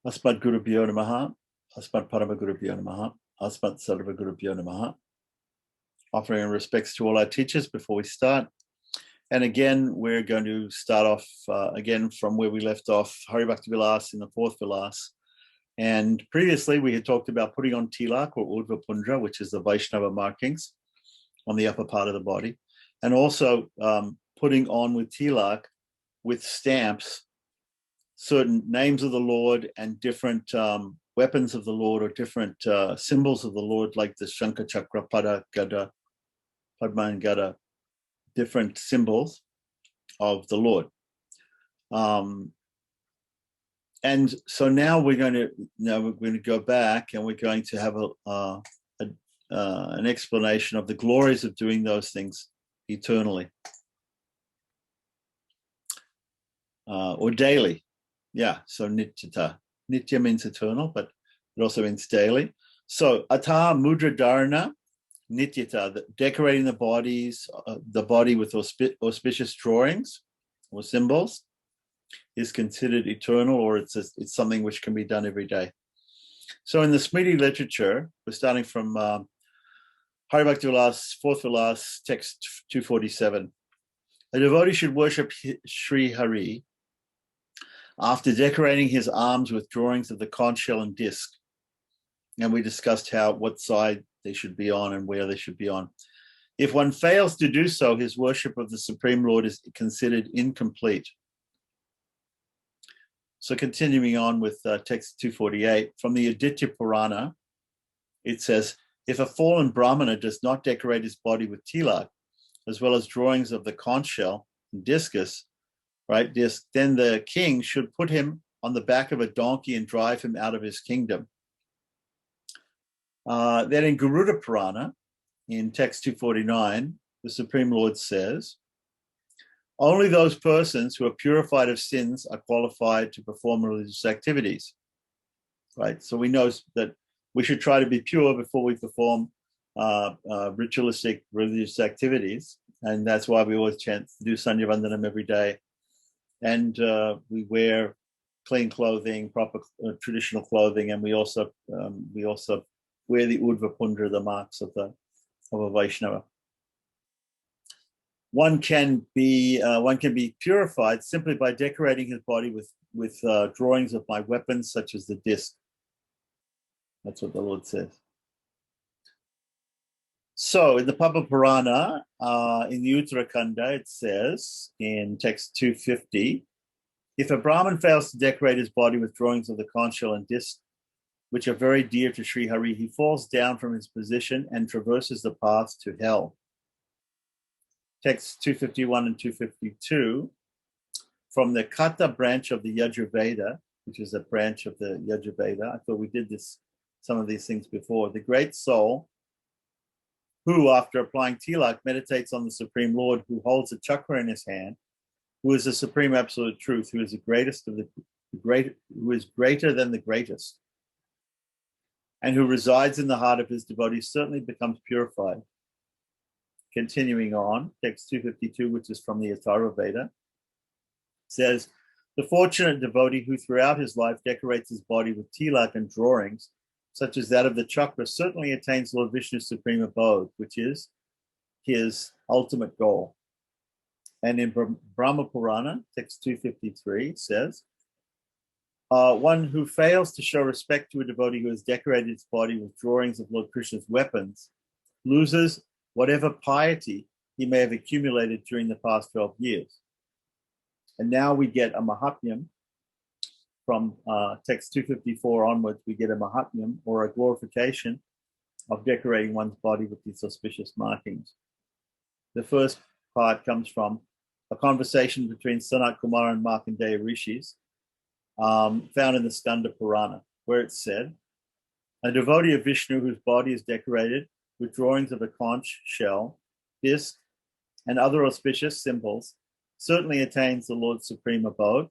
Asmat Gurubhyo Namaha, Asmat Parama Gurubhyo Namaha, Asmat Sarva Gurubhyo Namaha. Offering respects to all our teachers before we start. And again, we're going to start off again from where we left off, Hari Bhakti Vilasa in the fourth Vilasa. And previously we had talked about putting on tilak or Urdhva Pundra, which is the Vaishnava markings on the upper part of the body. And also putting on with tilak, with stamps, certain names of the Lord and different weapons of the Lord or different symbols of the Lord, like the Shankha Chakra, Pada, Gada, Padma and Gada, different symbols of the Lord. And so now we're going to go back and we're going to have an explanation of the glories of doing those things eternally or daily. Yeah, so nityata. Nitya means eternal, but it also means daily. So ata mudra dharana nityata, decorating the body with auspicious drawings or symbols, is considered eternal, or it's something which can be done every day. So in the Smriti literature, we're starting from Hari Bhakti Vilasa, fourth Vilasa, text 247. A devotee should worship Sri Hari after decorating his arms with drawings of the conch shell and disc. And we discussed what side they should be on and where they should be on. If one fails to do so, his worship of the Supreme Lord is considered incomplete. So continuing on with text 248, from the Aditya Purana, it says, if a fallen Brahmana does not decorate his body with tilak, as well as drawings of the conch shell and discus, right, then the king should put him on the back of a donkey and drive him out of his kingdom. Then in Garuda Purana, in text 249, the Supreme Lord says, only those persons who are purified of sins are qualified to perform religious activities, right? So we know that we should try to be pure before we perform ritualistic religious activities. And that's why we always chant, do Sandhya Vandanam every day. And we wear clean clothing, proper traditional clothing, and we also wear the Urdhva Pundra, the marks of a Vaishnava. One can be purified simply by decorating his body with drawings of my weapons, such as the disc. That's what the Lord says. So in the Papa Purana, in the Uttarakhanda, it says in text 250, if a Brahmin fails to decorate his body with drawings of the conch shell and disc, which are very dear to Sri Hari, he falls down from his position and traverses the path to hell. Text 251 and 252, from the Kata branch of the Yajurveda, which is a branch of the Yajurveda. I thought we did some of these things before. The great soul, who after applying tilak meditates on the Supreme Lord, who holds a chakra in his hand, who is the supreme absolute truth, who is the greatest of the great, who is greater than the greatest, and who resides in the heart of his devotees, certainly becomes purified. Continuing on, text 252, which is from the Atharva Veda, says, the fortunate devotee who throughout his life decorates his body with tilak and drawings, such as that of the chakra, certainly attains Lord Vishnu's supreme abode, which is his ultimate goal. And in Brahma Purana, text 253, says, one who fails to show respect to a devotee who has decorated his body with drawings of Lord Krishna's weapons loses whatever piety he may have accumulated during the past 12 years. And now we get a Mahatmyam from text 254 onwards, we get a Mahatmyam or a glorification of decorating one's body with these auspicious markings. The first part comes from a conversation between Sanat Kumar and Markandeya Rishis, found in the Skanda Purana, where it said, a devotee of Vishnu whose body is decorated with drawings of a conch shell, disc, and other auspicious symbols, certainly attains the Lord's supreme abode,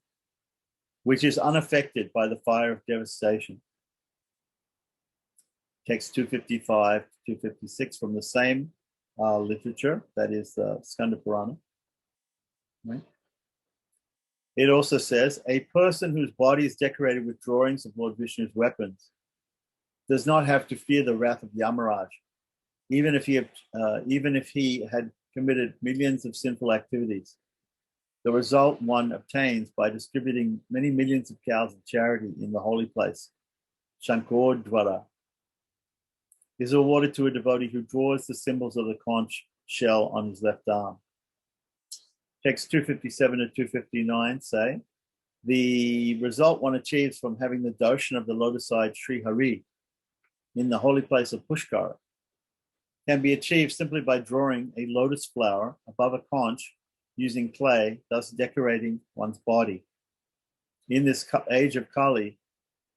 which is unaffected by the fire of devastation. Text 255 to 256 from the same literature, that is the Skanda Purana. Right? It also says, a person whose body is decorated with drawings of Lord Vishnu's weapons does not have to fear the wrath of Yamaraj, even if he had committed millions of sinful activities. The result one obtains by distributing many millions of cows of charity in the holy place, Shankordwara, is awarded to a devotee who draws the symbols of the conch shell on his left arm. Text 257 to 259 say, the result one achieves from having the darshan of the lotus-eyed Sri Hari in the holy place of Pushkara can be achieved simply by drawing a lotus flower above a conch using clay, thus decorating one's body. In this age of Kali,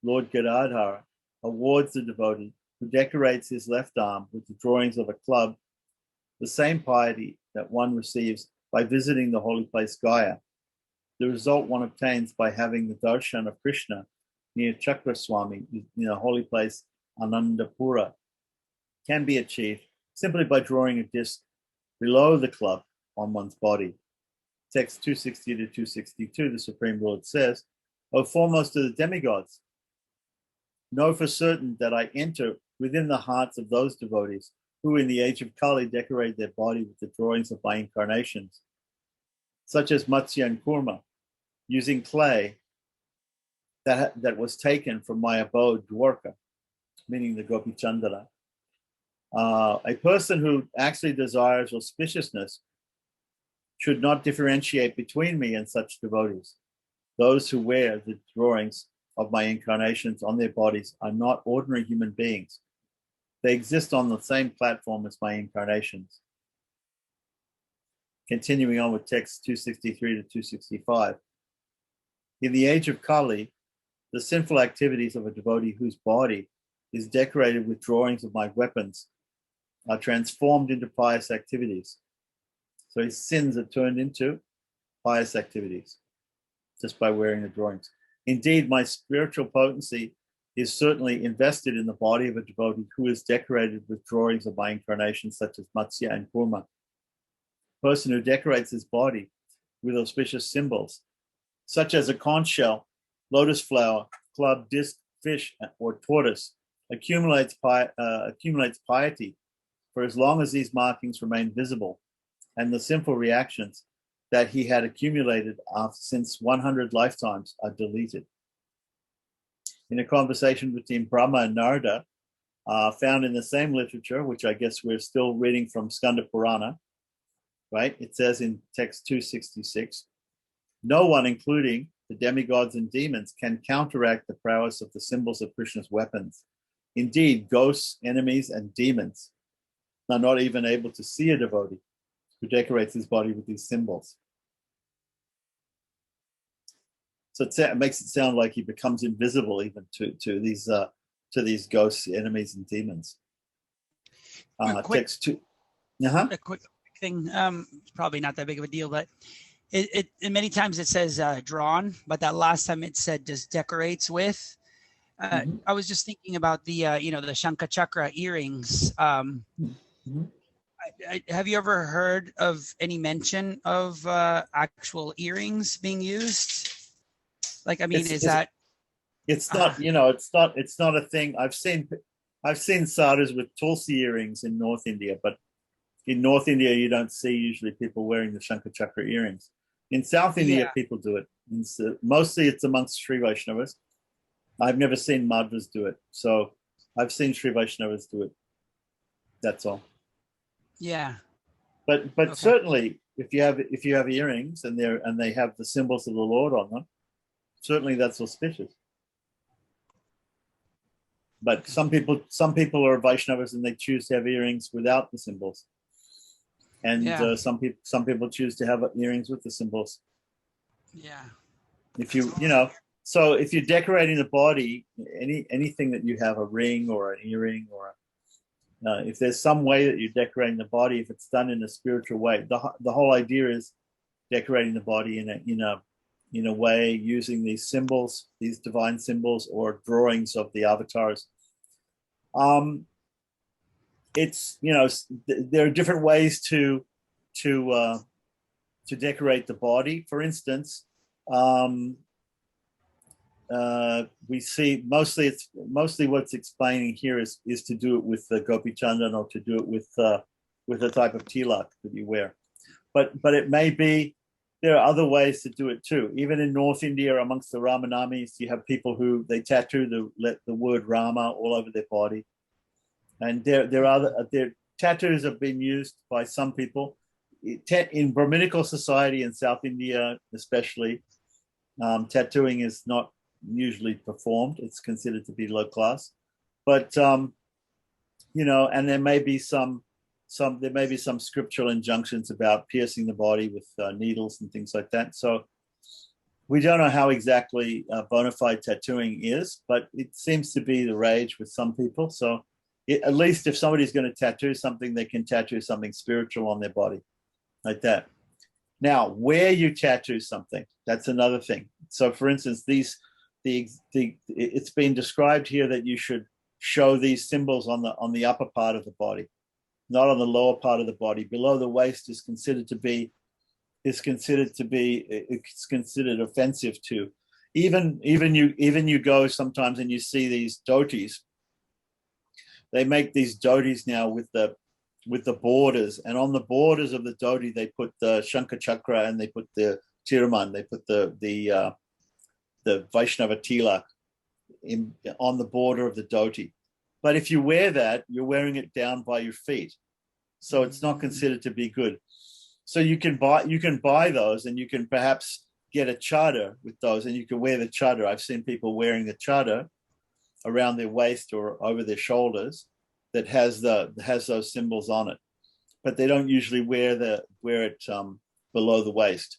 Lord Gadadhar awards the devotee who decorates his left arm with the drawings of a club the same piety that one receives by visiting the holy place Gaya. The result one obtains by having the darshan of Krishna near Chakraswami in a holy place Anandapura can be achieved simply by drawing a disc below the club on one's body. Text 260 to 262, the Supreme Lord says, O foremost of the demigods, know for certain that I enter within the hearts of those devotees who in the age of Kali decorate their body with the drawings of my incarnations, such as Matsya and Kurma, using clay that was taken from my abode, Dwarka, meaning the Gopi Chandana. A person who actually desires auspiciousness should not differentiate between me and such devotees. Those who wear the drawings of my incarnations on their bodies are not ordinary human beings. They exist on the same platform as my incarnations. Continuing on with text 263 to 265. In the age of Kali, the sinful activities of a devotee whose body is decorated with drawings of my weapons are transformed into pious activities. So his sins are turned into pious activities just by wearing the drawings. Indeed, my spiritual potency is certainly invested in the body of a devotee who is decorated with drawings of my incarnations, such as Matsya and Kurma. A person who decorates his body with auspicious symbols, such as a conch shell, lotus flower, club, disc, fish, or tortoise, accumulates piety for as long as these markings remain visible, and the sinful reactions that he had accumulated since 100 lifetimes are deleted. In a conversation between Brahma and Narada, found in the same literature, which I guess we're still reading from Skanda Purana, right? It says in text 266, no one, including the demigods and demons, can counteract the prowess of the symbols of Krishna's weapons. Indeed, ghosts, enemies, and demons are not even able to see a devotee who decorates his body with these symbols. So it makes it sound like he becomes invisible even to these ghosts, enemies, and demons. Text two. A quick thing. It's probably not that big of a deal, but it many times it says drawn, but that last time it said just decorates with. I was just thinking about the the Shankha Chakra earrings. Have you ever heard of any mention of actual earrings being used? Like, I mean, is that? It's not. It's not a thing. I've seen sadhus with tulsi earrings in North India, but in North India you don't see usually people wearing the Shankha Chakra earrings. In South India, people do it. Mostly it's amongst Sri Vaishnavas. I've never seen Madhvas do it, so I've seen Sri Vaishnavas do it. That's all. Yeah. But okay. Certainly, if you have earrings and they have the symbols of the Lord on them, certainly that's auspicious. But some people are Vaishnavas and they choose to have earrings without the symbols, and some people choose to have earrings with the symbols. Yeah. So if you're decorating the body, anything that you have, a ring or an earring or if there's some way that you're decorating the body, if it's done in a spiritual way, the whole idea is decorating the body in a way using these symbols, these divine symbols or drawings of the avatars. It's there are different ways to decorate the body. For instance, we see mostly what's explaining here is to do it with the gopi chandan, or to do it with the type of tilak that you wear. But it may be there are other ways to do it too. Even in North India, amongst the Ramanamis, you have people who they tattoo the word Rama all over their body, and there are other tattoos have been used by some people in Brahminical society in South India, especially. Tattooing is not usually performed; it's considered to be low class. But and there may be some scriptural injunctions about piercing the body with needles and things like that. So we don't know how exactly bona fide tattooing is, but it seems to be the rage with some people. So at least if somebody's going to tattoo something, they can tattoo something spiritual on their body, like that. Now, where you tattoo something, that's another thing. So, for instance, it's been described here that you should show these symbols on the upper part of the body, not on the lower part of the body. Below the waist is considered offensive to. Even you go sometimes and you see these dhotis. They make these dhotis now with the borders, and on the borders of the dhoti they put the Shankha Chakra, and they put the Tiraman, they put the Vaishnava Tilak on the border of the dhoti. But if you wear that, you're wearing it down by your feet, so it's not considered to be good. So you can buy those, and you can perhaps get a chadar with those, and you can wear the chadar. I've seen people wearing the chadar around their waist or over their shoulders that has those symbols on it, but they don't usually wear it below the waist.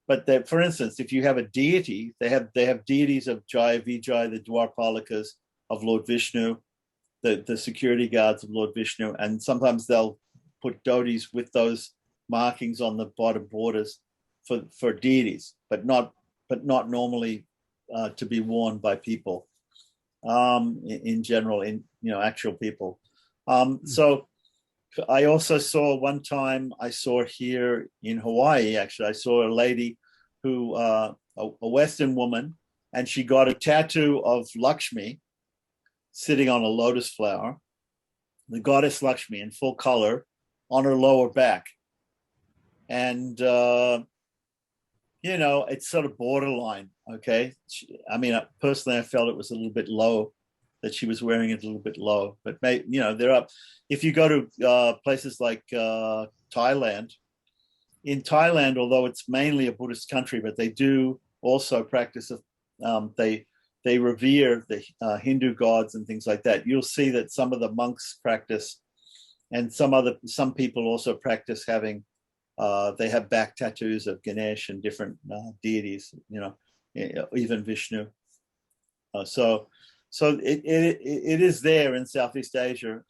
But for instance, if you have a deity, they have deities of Jaya Vijay, the Dwarpalakas of Lord Vishnu, the security guards of Lord Vishnu, and sometimes they'll put dhotis with those markings on the bottom borders for deities, but not normally to be worn by people in general, actual people. So I also saw one time, I saw here in Hawaii, actually, I saw a lady who, a Western woman, and she got a tattoo of Lakshmi sitting on a lotus flower, the goddess Lakshmi in full color on her lower back. And, it's sort of borderline, okay? Personally, I felt it was a little bit low, that she was wearing it a little bit low, but they're up. If you go to places like Thailand, although it's mainly a Buddhist country, but they do also practice they revere the Hindu gods and things like that. You'll see that some of the monks practice, and some people also practice having they have back tattoos of Ganesh and different deities, even Vishnu. So it is there in Southeast Asia,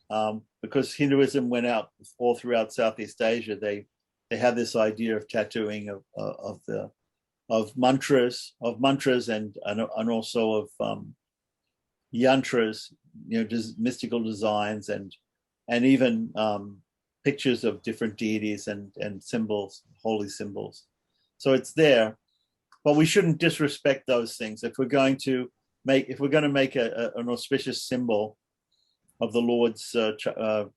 because Hinduism went out all throughout Southeast Asia. They have this idea of tattooing of mantras and also of yantras, mystical designs and even pictures of different deities and symbols, holy symbols. So it's there, but we shouldn't disrespect those things. If we're going to make an auspicious symbol of the Lord's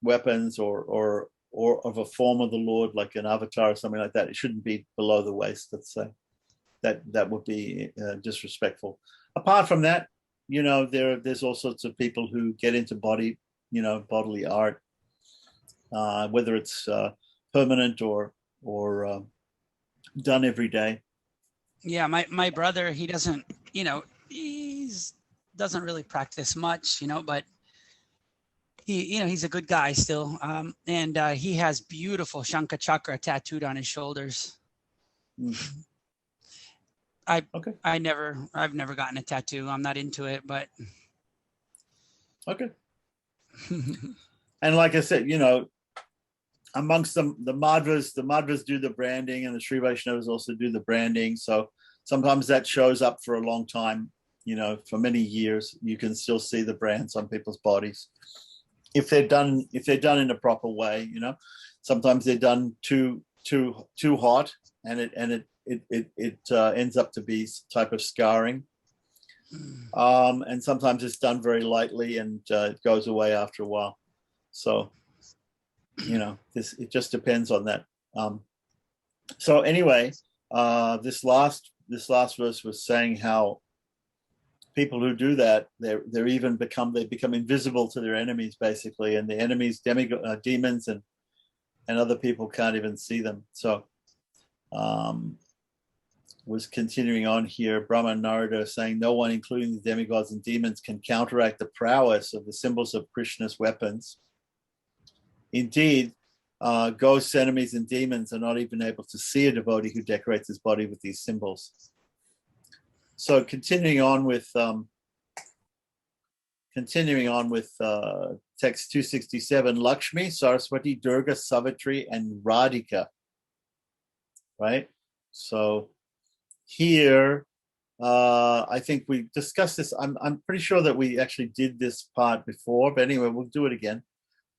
weapons or of a form of the Lord, like an avatar or something like that, it shouldn't be below the waist, let's say. That would be disrespectful. Apart from that, there's all sorts of people who get into bodily art, whether it's permanent or done every day. Yeah, my brother, he doesn't, doesn't really practice much, but he's a good guy still. And he has beautiful Shankha Chakra tattooed on his shoulders. I've never gotten a tattoo. I'm not into it, but. Okay. And like I said, amongst the Madhvas do the branding, and the Sri Vaishnavas also do the branding. So sometimes that shows up for a long time, for many years. You can still see the brands on people's bodies if they're done in a proper way. Sometimes they're done too hot, and ends up to be some type of scarring. And sometimes it's done very lightly and it goes away after a while. So, it just depends on that. So anyway, this last verse was saying how people who do that, they become invisible to their enemies, basically, and the enemies, demons and other people can't even see them. So was continuing on here, Brahma and Narada saying, no one, including the demigods and demons, can counteract the prowess of the symbols of Krishna's weapons. Indeed, ghosts, enemies, and demons are not even able to see a devotee who decorates his body with these symbols. So continuing on with text 267, Lakshmi, Saraswati, Durga, Savitri, and Radhika. Right? So here, I think we discussed this. I'm pretty sure that we actually did this part before, but anyway, we'll do it again.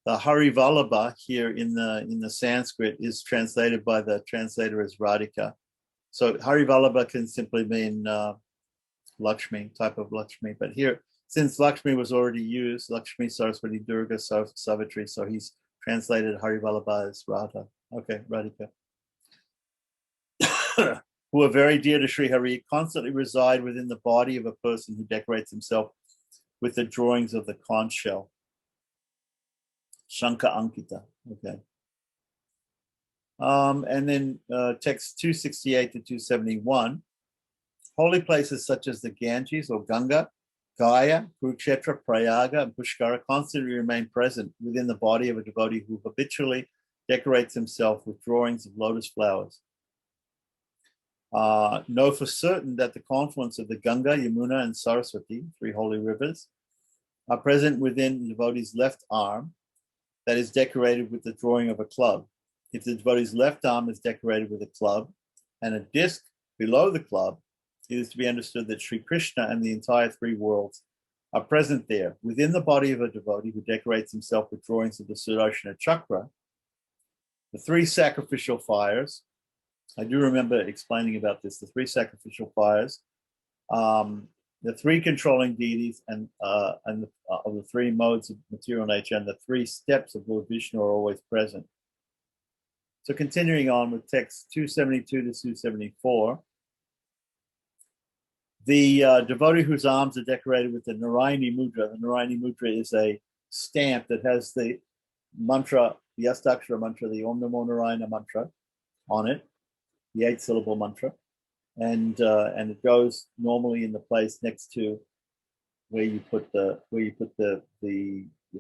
The Harivalabha here in the Sanskrit is translated by the translator as Radhika. So Harivalabha can simply mean Lakshmi, type of Lakshmi. But here, since Lakshmi was already used, Lakshmi, Saraswati, Durga, Savitri, so he's translated Harivalabha as Radha. Okay, Radhika. Who are very dear to Sri Hari, constantly reside within the body of a person who decorates himself with the drawings of the conch shell. Shankha Ankita. Okay. And then text 268 to 271. Holy places such as the Ganges or Ganga, Gaya, Kurukshetra, Prayaga, and Pushkara constantly remain present within the body of a devotee who habitually decorates himself with drawings of lotus flowers. Know for certain that the confluence of the Ganga, Yamuna, and Saraswati, 3 holy rivers, are present within the devotee's left arm that is decorated with the drawing of a club. If the devotee's left arm is decorated with a club and a disc below the club, it is to be understood that Sri Krishna and the entire 3 worlds are present there within the body of a devotee who decorates himself with drawings of the Sudarshana Chakra, the 3 sacrificial fires. I do remember explaining about this, the 3 sacrificial fires, the 3 controlling deities and of the 3 modes of material nature, and the 3 steps of Lord Vishnu are always present. So continuing on with text 272 to 274, the devotee whose arms are decorated with the Narayani Mudra. The Narayani Mudra is a stamp that has the mantra, the Astakshara mantra, the Om Namo Narayana mantra on it, the 8-syllable mantra, and it goes normally in the place next to where you put the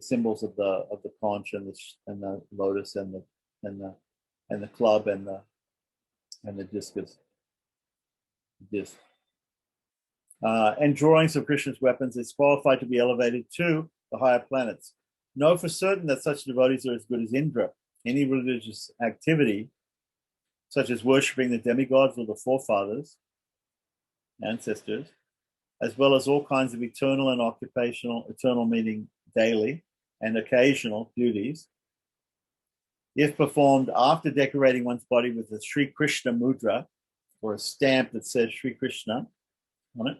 symbols of the conch and the lotus and the club and the discus. And drawings of Krishna's weapons is qualified to be elevated to the higher planets. Know for certain that such devotees are as good as Indra. Any religious activity, such as worshipping the demigods or the forefathers, ancestors, as well as all kinds of eternal and occupational, eternal meaning daily and occasional duties, if performed after decorating one's body with the Sri Krishna mudra, or a stamp that says Sri Krishna on it,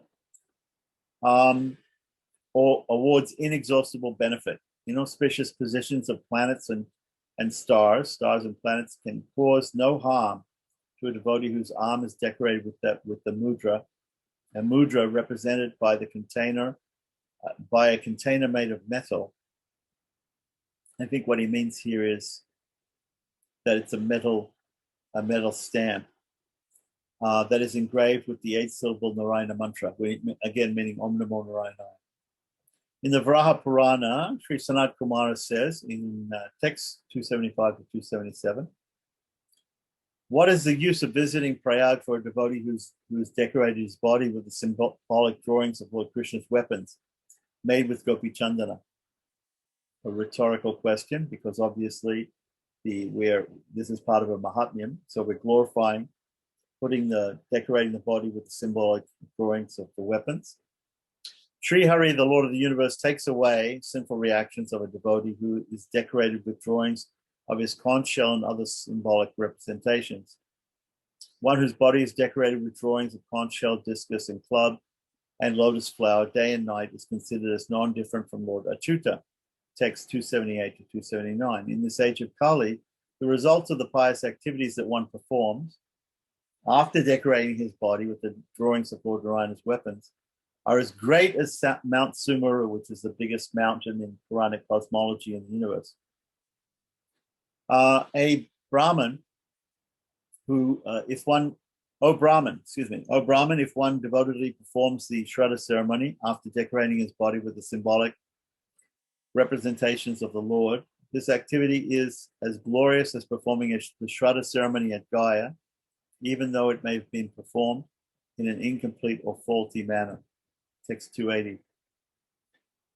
or awards inexhaustible benefit. Inauspicious positions of planets and stars and planets can cause no harm to a devotee whose arm is decorated with the mudra, a mudra represented by the container, by a container made of metal. I think what he means here is that it's a metal stamp that is engraved with the 8-syllable Narayana mantra, again meaning Om Namo Narayana. In the Varaha Purana, Sri Sanat Kumara says in text 275 to 277, what is the use of visiting Prayag for a devotee who's decorated his body with the symbolic drawings of Lord Krishna's weapons made with Gopi Chandana? A rhetorical question, because obviously this is part of a Mahatmyam, so we're glorifying decorating the body with the symbolic drawings of the weapons. Sri Hari, the Lord of the universe, takes away sinful reactions of a devotee who is decorated with drawings of his conch shell and other symbolic representations. One whose body is decorated with drawings of conch shell, discus, and club, and lotus flower day and night is considered as non-different from Lord Achyuta. Text 278 to 279. In this age of Kali, the results of the pious activities that one performs after decorating his body with the drawings of Lord Narayana's weapons are as great as Mount Sumeru, which is the biggest mountain in Puranic cosmology in the universe. A Brahman who, if one Brahman, if one devotedly performs the Shraddha ceremony after decorating his body with the symbolic representations of the Lord, this activity is as glorious as performing the Shraddha ceremony at Gaya, even though it may have been performed in an incomplete or faulty manner. Text 280.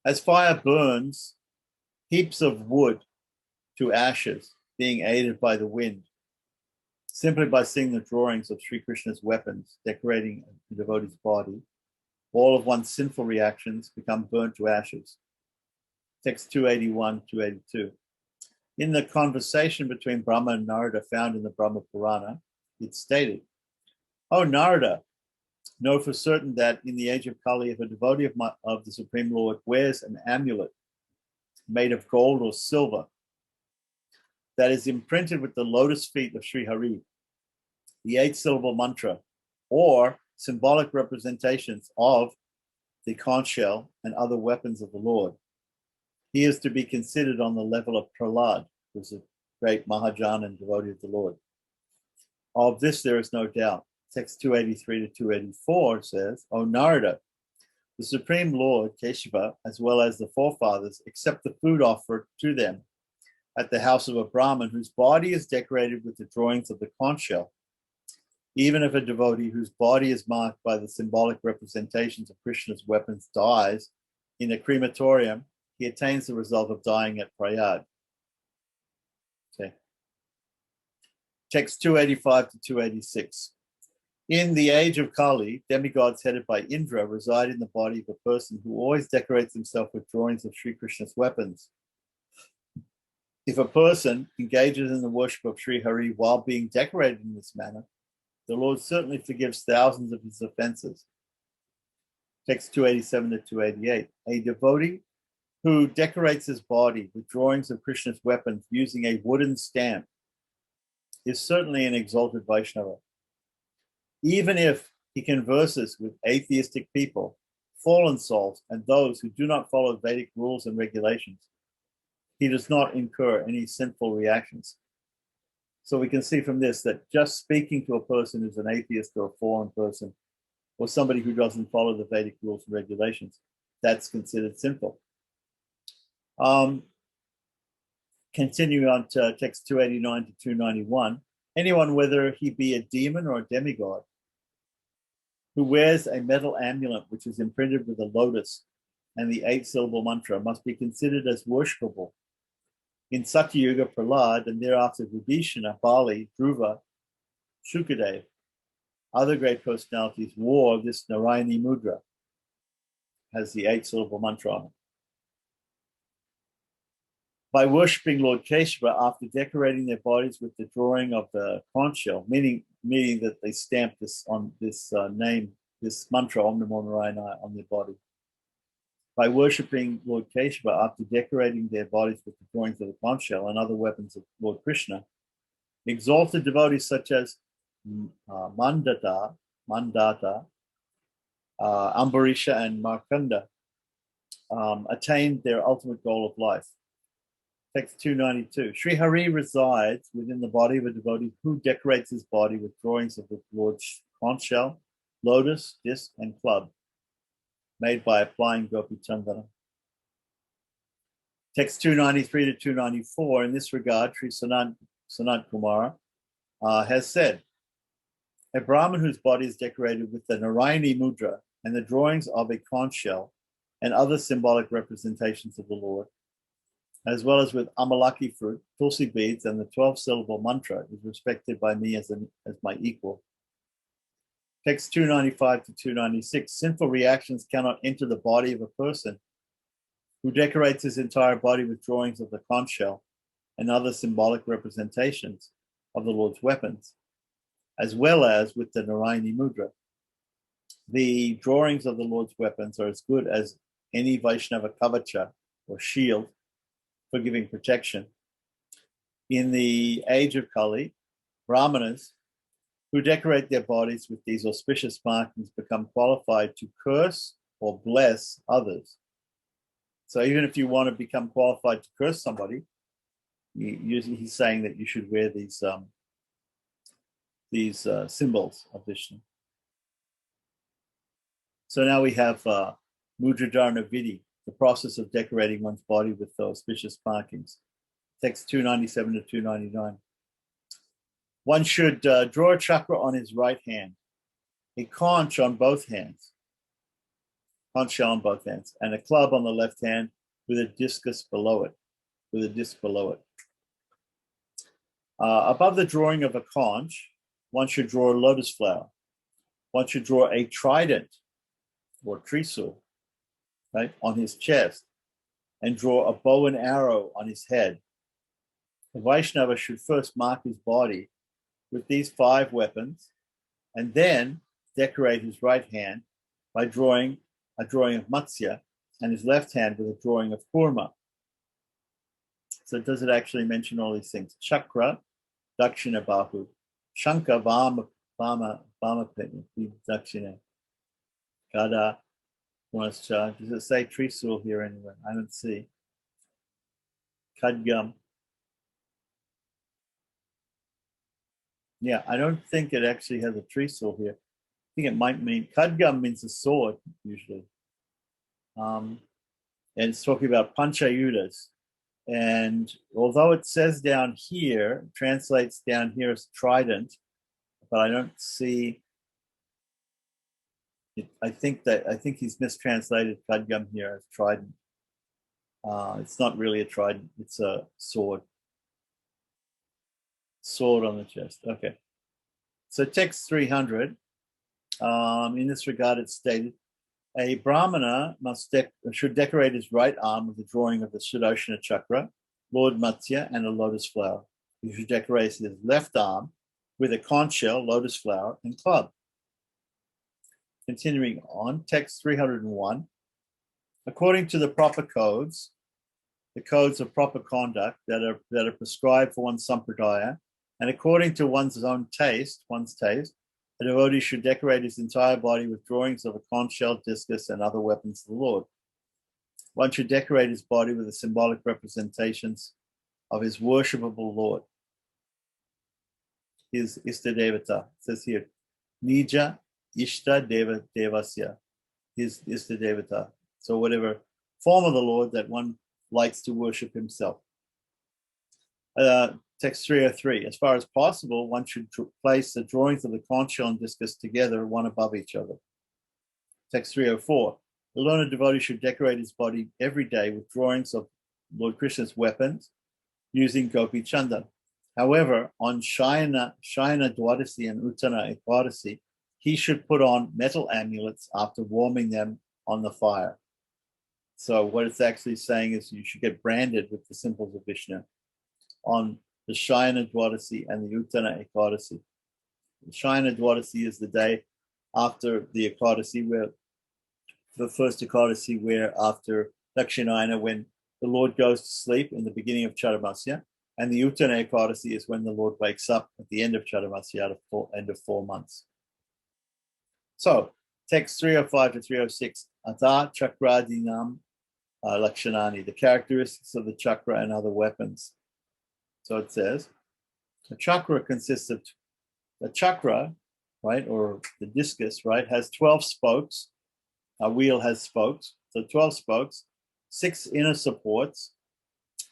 As fire burns heaps of wood to ashes, being aided by the wind, simply by seeing the drawings of Sri Krishna's weapons decorating the devotee's body, all of one's sinful reactions become burnt to ashes. Text 281, 282. In the conversation between Brahma and Narada found in the Brahma Purana, it's stated, "O Narada, know for certain that in the age of Kali, if a devotee of the Supreme Lord wears an amulet made of gold or silver that is imprinted with the lotus feet of Sri Hari, the 8-syllable mantra, or symbolic representations of the conch shell and other weapons of the Lord, he is to be considered on the level of Prahlad, who is a great Mahajan and devotee of the Lord. Of this there is no doubt." Text 283 to 284 says, "O Narada, the Supreme Lord, Keshava, as well as the forefathers, accept the food offered to them at the house of a Brahmin whose body is decorated with the drawings of the conch shell. Even if a devotee whose body is marked by the symbolic representations of Krishna's weapons dies in a crematorium, he attains the result of dying at Prayag." Okay. Text 285 to 286. In the age of Kali, demigods headed by Indra reside in the body of a person who always decorates himself with drawings of Sri Krishna's weapons. If a person engages in the worship of Sri Hari while being decorated in this manner, the Lord certainly forgives thousands of his offenses. Text 287 to 288. A devotee who decorates his body with drawings of Krishna's weapons using a wooden stamp is certainly an exalted Vaishnava. Even if he converses with atheistic people, fallen souls, and those who do not follow Vedic rules and regulations, he does not incur any sinful reactions. So we can see from this that just speaking to a person who's an atheist or a fallen person, or somebody who doesn't follow the Vedic rules and regulations, that's considered sinful. Continuing on to text 289 to 291, anyone, whether he be a demon or a demigod, who wears a metal amulet which is imprinted with a lotus and the 8-syllable mantra must be considered as worshipable. In Satyuga, Prahlad, and thereafter Vibhishana, Bali, Dhruva, Shukadev, other great personalities wore this Narayani mudra, has the 8-syllable mantra on it. By worshipping Lord Keshava after decorating their bodies with the drawing of the conch shell, meaning that they stamped this on this name, this mantra, Om Namo Narayana, on their body. By worshipping Lord Keshava after decorating their bodies with the drawings of the conch shell and other weapons of Lord Krishna, exalted devotees such as Mandata, Ambarisha, and Markanda attained their ultimate goal of life. Text 292. Sri Hari resides within the body of a devotee who decorates his body with drawings of the Lord's conch shell, lotus, disc, and club, made by applying Gopi Chandana. Text 293 to 294. In this regard, Sri Sanat Kumara has said, a Brahmin whose body is decorated with the Narayani mudra and the drawings of a conch shell and other symbolic representations of the Lord, as well as with amalaki fruit, tulsi beads, and the 12-syllable mantra, is respected by me as my equal. Text 295 to 296. Sinful reactions cannot enter the body of a person who decorates his entire body with drawings of the conch shell and other symbolic representations of the Lord's weapons. as well as with the Narayani Mudra. The drawings of the Lord's weapons are as good as any Vaishnava kavacha or shield for giving protection. In the age of Kali, Brahmanas who decorate their bodies with these auspicious markings become qualified to curse or bless others. So even if you want to become qualified to curse somebody, he's saying that you should wear these symbols of Vishnu. So now we have Mudradharana Vidhi, the process of decorating one's body with auspicious markings. Text 297 to 299. One should draw a chakra on his right hand, a conch on both hands, conch shell on both hands, and a club on the left hand with a discus below it, above the drawing of a conch, one should draw a lotus flower. One should draw a trident or trisul, right, on his chest, and draw a bow and arrow on his head. The Vaishnava should first mark his body with these 5 weapons, and then decorate his right hand by drawing a drawing of Matsya, and his left hand with a drawing of Kurma. So does it actually mention all these things? Chakra, Dakshina Bahu, Shanka, Vama Dakshina, Gada, does it say Trisul here anywhere? I don't see. Khadgam. Yeah, I don't think it actually has a Trisul here. I think it might mean, Khadgam means a sword, usually. And it's talking about Panchayudas. And although it says down here, translates down here as trident, but I don't see it. I think he's mistranslated Khadgam here as trident. It's not really a trident, it's a sword. Sword on the chest. Okay. So text 300. In this regard, it's stated, a Brahmana should decorate his right arm with a drawing of the Sudarshana Chakra, Lord Matsya, and a lotus flower. He should decorate his left arm with a conch shell, lotus flower, and club. Continuing on, text 301. According to the proper codes, the codes of proper conduct that are prescribed for one's sampradaya, and according to one's taste, a devotee should decorate his entire body with drawings of a conch shell, discus, and other weapons of the Lord. One should decorate his body with the symbolic representations of his worshipable Lord, his Istadevata. It says here, Nija Ishta Devasya, his Istadevata. So whatever form of the Lord that one likes to worship himself. Text 303. As far as possible, one should place the drawings of the conch shell and discus together, one above each other. Text 304. The learned devotee should decorate his body every day with drawings of Lord Krishna's weapons using Gopi Chandan. However, on Shayana Dwadasi and Uttana Ekwadasi, he should put on metal amulets after warming them on the fire. So what it's actually saying is you should get branded with the symbols of Vishnu on the Shayana Dwadasi and the Uttana Ekwadasi. The Shayana Dwadasi is the day after the Ekwadasi, where the first Ekwadasi, where after Dakshinayana, when the Lord goes to sleep in the beginning of Chatumasya, and the Uttana Ekwadasi is when the Lord wakes up at the end of Chatumasya, at the end of 4 months. So, text 305 to 306, Ata Chakradinam Lakshanani, the characteristics of the chakra and other weapons. So it says, a chakra consists of, the chakra, right, or the discus, right, has 12 spokes. A wheel has spokes, so 12 spokes, 6 inner supports,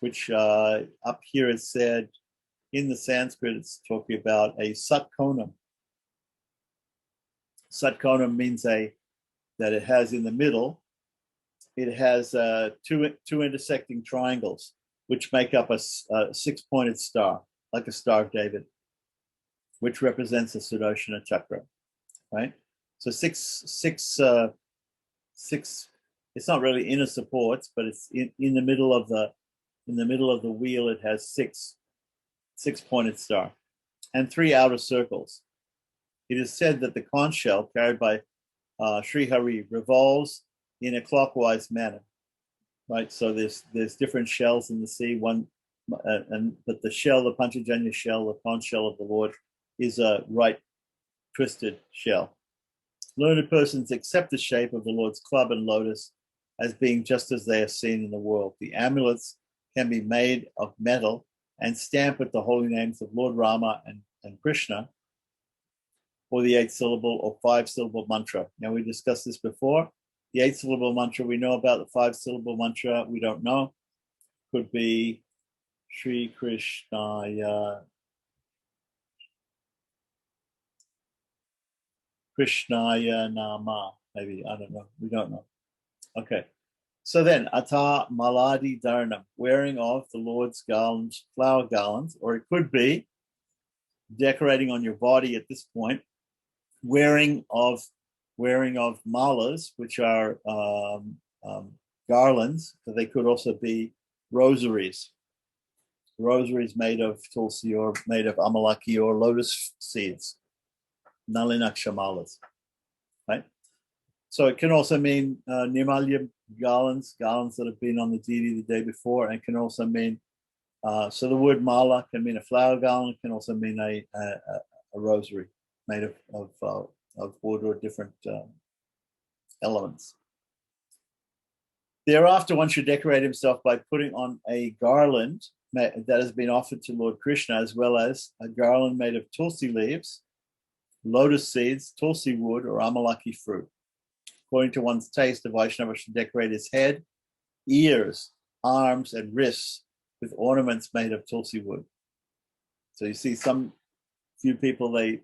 which up here is said, in the Sanskrit, it's talking about a satkonam. Satkonam means that it has in the middle, it has two intersecting triangles, which make up a 6-pointed star, like a Star of David, which represents the Sudarshana chakra, right? So six. It's not really inner supports, but it's in the middle of the wheel. It has 6 pointed star, and 3 outer circles. It is said that the conch shell carried by Sri Hari revolves in a clockwise manner, right? So there's different shells in the sea. But the shell, the Panchajanya shell, the conch shell of the Lord, is a right twisted shell. Learned persons accept the shape of the Lord's club and lotus as being just as they are seen in the world. The amulets can be made of metal and stamped with the holy names of Lord Rama and Krishna, or the 8-syllable or 5-syllable mantra. Now, we discussed this before. The 8-syllable mantra we know about, the 5-syllable mantra we don't know. Could be Sri Krishnaya, Krishnaya Nama, maybe, I don't know. We don't know. Okay. So then, Ata Maladi Dharanam, wearing of the Lord's garlands, flower garlands, or it could be decorating on your body at this point, wearing of malas, which are garlands, but they could also be rosaries made of tulsi or made of amalaki or lotus seeds, nalinaksha malas, right? So it can also mean nirmalya garlands that have been on the deity the day before, and can also mean, so the word mala can mean a flower garland, can also mean a rosary made of wood or different elements. Thereafter, one should decorate himself by putting on a garland that has been offered to Lord Krishna, as well as a garland made of tulsi leaves, lotus seeds, tulsi wood, or amalaki fruit. According to one's taste, the Vaishnava should decorate his head, ears, arms, and wrists with ornaments made of tulsi wood. So you see some few people, they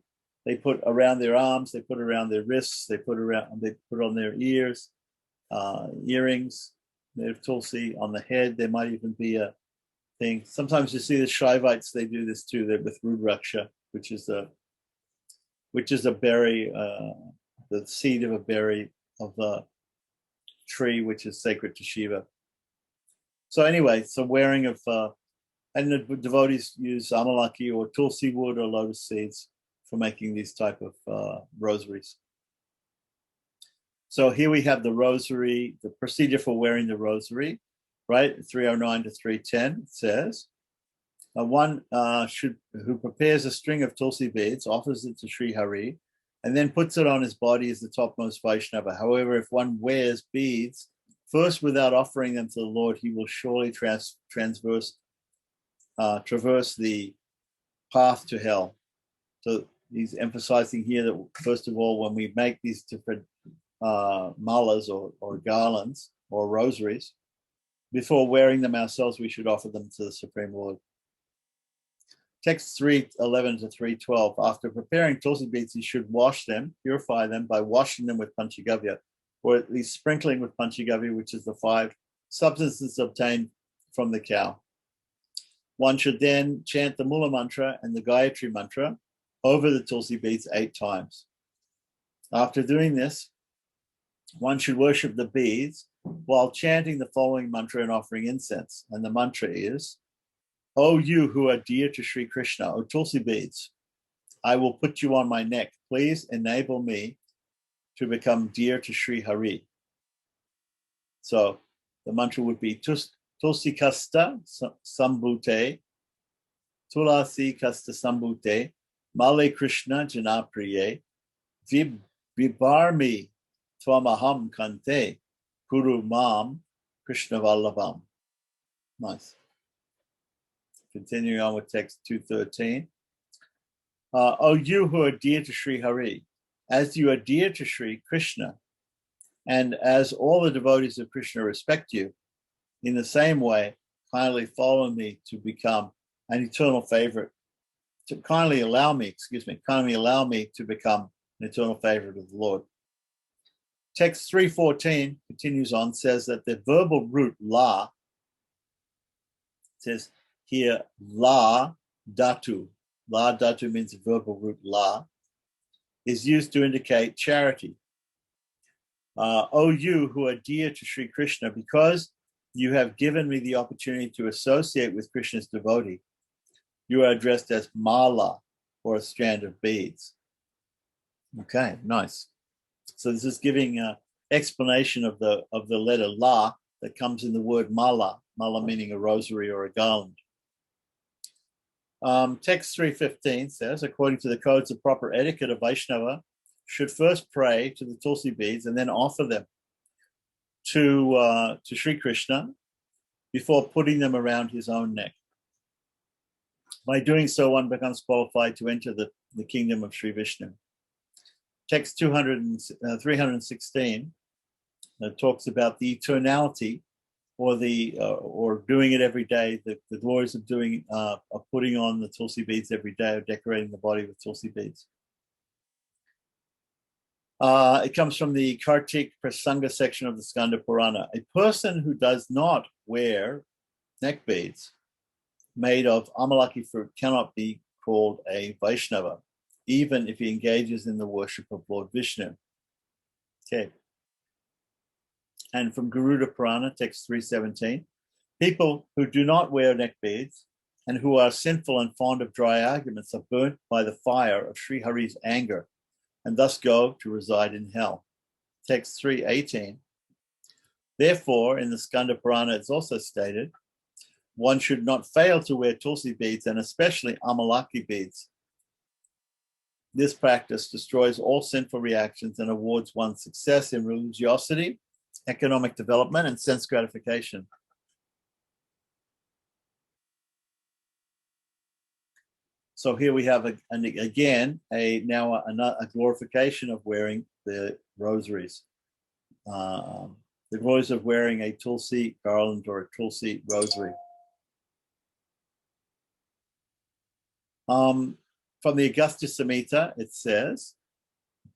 put around their arms, they put around their wrists, they put on their ears, earrings made of tulsi. On the head, there might even be a thing. Sometimes you see the Shaivites, they do this too. They're with rudraksha, which is a berry, the seed of a berry of a tree, which is sacred to Shiva. So anyway, so wearing of, and the devotees use amalaki or tulsi wood or lotus seeds for making these type of rosaries. So here we have the rosary, the procedure for wearing the rosary, right? 309 to 310 says, one who prepares a string of tulsi beads, offers it to Sri Hari, and then puts it on his body as the topmost Vaishnava. However, if one wears beads first without offering them to the Lord, he will surely traverse the path to hell. So he's emphasizing here that, first of all, when we make these different malas or garlands or rosaries, before wearing them ourselves, we should offer them to the Supreme Lord. Text 311 to 312. After preparing tulsi beads, he should wash them, purify them by washing them with panchagavya, or at least sprinkling with panchagavya, which is the 5 substances obtained from the cow. One should then chant the Mula mantra and the Gayatri mantra over the tulsi beads 8 times. After doing this, one should worship the beads while chanting the following mantra and offering incense. And the mantra is, "O you who are dear to Sri Krishna, O tulsi beads, I will put you on my neck. Please enable me to become dear to Sri Hari." So the mantra would be Tulsi Kasta Sambhute, Tulasi Kasta Sambhute, Male Krishna Janapriye, Vibarmi Twamaham Kante, Kuru Mam Krishna Vallabham. Nice. Continuing on with text 213. O you who are dear to Sri Hari, as you are dear to Sri Krishna, and as all the devotees of Krishna respect you, in the same way, kindly follow me to become an eternal favorite. Kindly allow me to become an eternal favorite of the Lord. Text 314 continues on, says that the verbal root la, says here la dhatu. La dhatu means the verbal root la, is used to indicate charity. O you who are dear to Sri Krishna, because you have given me the opportunity to associate with Krishna's devotee, you are addressed as mala, or a strand of beads. Okay, nice. So this is giving an explanation of the letter La that comes in the word mala, mala meaning a rosary or a garland. Text 315 says, according to the codes of proper etiquette, a Vaishnava should first pray to the Tulsi beads and then offer them to Sri Krishna before putting them around his own neck. By doing so, one becomes qualified to enter the kingdom of Sri Vishnu. Text 316 talks about the eternality or doing it every day, the glories of doing of putting on the Tulsi beads every day, or decorating the body with Tulsi beads. It comes from the Kartik Prasanga section of the Skanda Purana. A person who does not wear neck beads made of amalaki fruit cannot be called a Vaishnava, even if he engages in the worship of Lord Vishnu. Okay. And from Garuda Purana, text 317, people who do not wear neck beads and who are sinful and fond of dry arguments are burnt by the fire of Sri Hari's anger and thus go to reside in hell. Text 318. Therefore, in the Skanda Purana, it's also stated, one should not fail to wear Tulsi beads and especially amalaki beads. This practice destroys all sinful reactions and awards one success in religiosity, economic development, and sense gratification. So here we have a glorification of wearing the rosaries. The glories of wearing a Tulsi garland or a Tulsi rosary. From the Augusta Samhita, it says,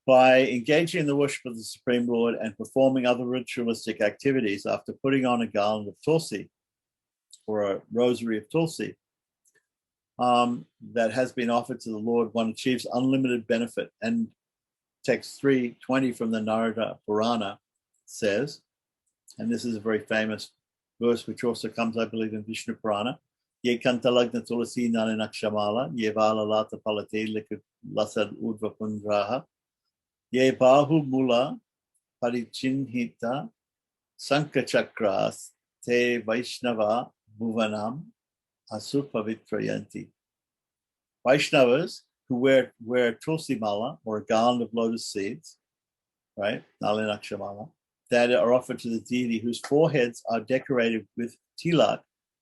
by engaging in the worship of the Supreme Lord and performing other ritualistic activities after putting on a garland of Tulsi or a rosary of Tulsi that has been offered to the Lord, one achieves unlimited benefit. And text 320 from the Narada Purana says, and this is a very famous verse which also comes, I believe, in Vishnu Purana, Ye kantalagna tulasi nalinakshamala, ye vala lata palate lasad udva pundraha, ye bahu mula parichinhita sankachakras te Vaishnava bhuvanam asupavitrayanti. Vaishnavas who wear tulsi mala or a garland of lotus seeds, right, nalinakshamala, that are offered to the deity, whose foreheads are decorated with tilak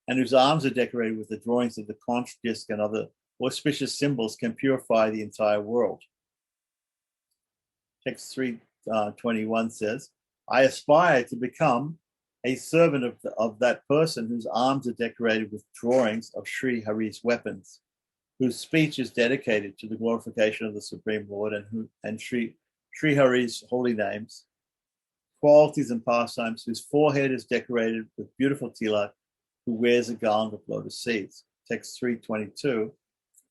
and whose arms are decorated with the drawings of the conch disc and other auspicious symbols, can purify the entire world. Text 321 says, I aspire to become a servant of that person whose arms are decorated with drawings of Sri Hari's weapons, whose speech is dedicated to the glorification of the Supreme Lord and Sri Hari's holy names, qualities and pastimes, whose forehead is decorated with beautiful tilak, who wears a garland of lotus seeds. Text 322.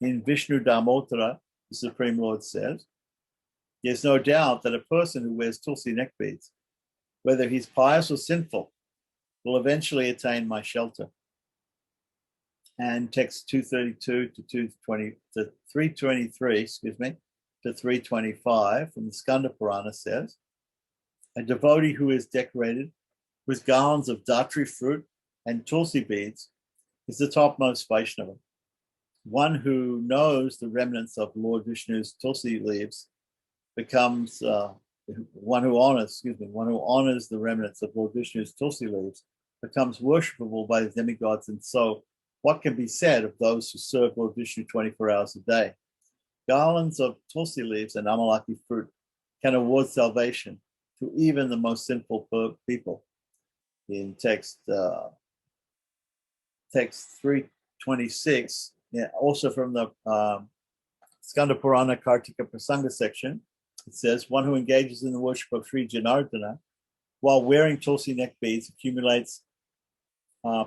In Vishnu Dharmottara, the Supreme Lord says, there's no doubt that a person who wears Tulsi neck beads, whether he's pious or sinful, will eventually attain my shelter. And text 232 to 323, to 325 from the Skanda Purana says, a devotee who is decorated with garlands of datri fruit and Tulsi beads is the topmost Vaishnava. One who knows the remnants of Lord Vishnu's Tulsi leaves becomes one who honors the remnants of Lord Vishnu's Tulsi leaves becomes worshipable by the demigods. And so what can be said of those who serve Lord Vishnu 24 hours a day? Garlands of Tulsi leaves and amalaki fruit can award salvation to even the most sinful people. In text 326, also from the Skanda Purana Kartika Prasanga section, it says, one who engages in the worship of Sri Janardana while wearing Tulsi neck beads accumulates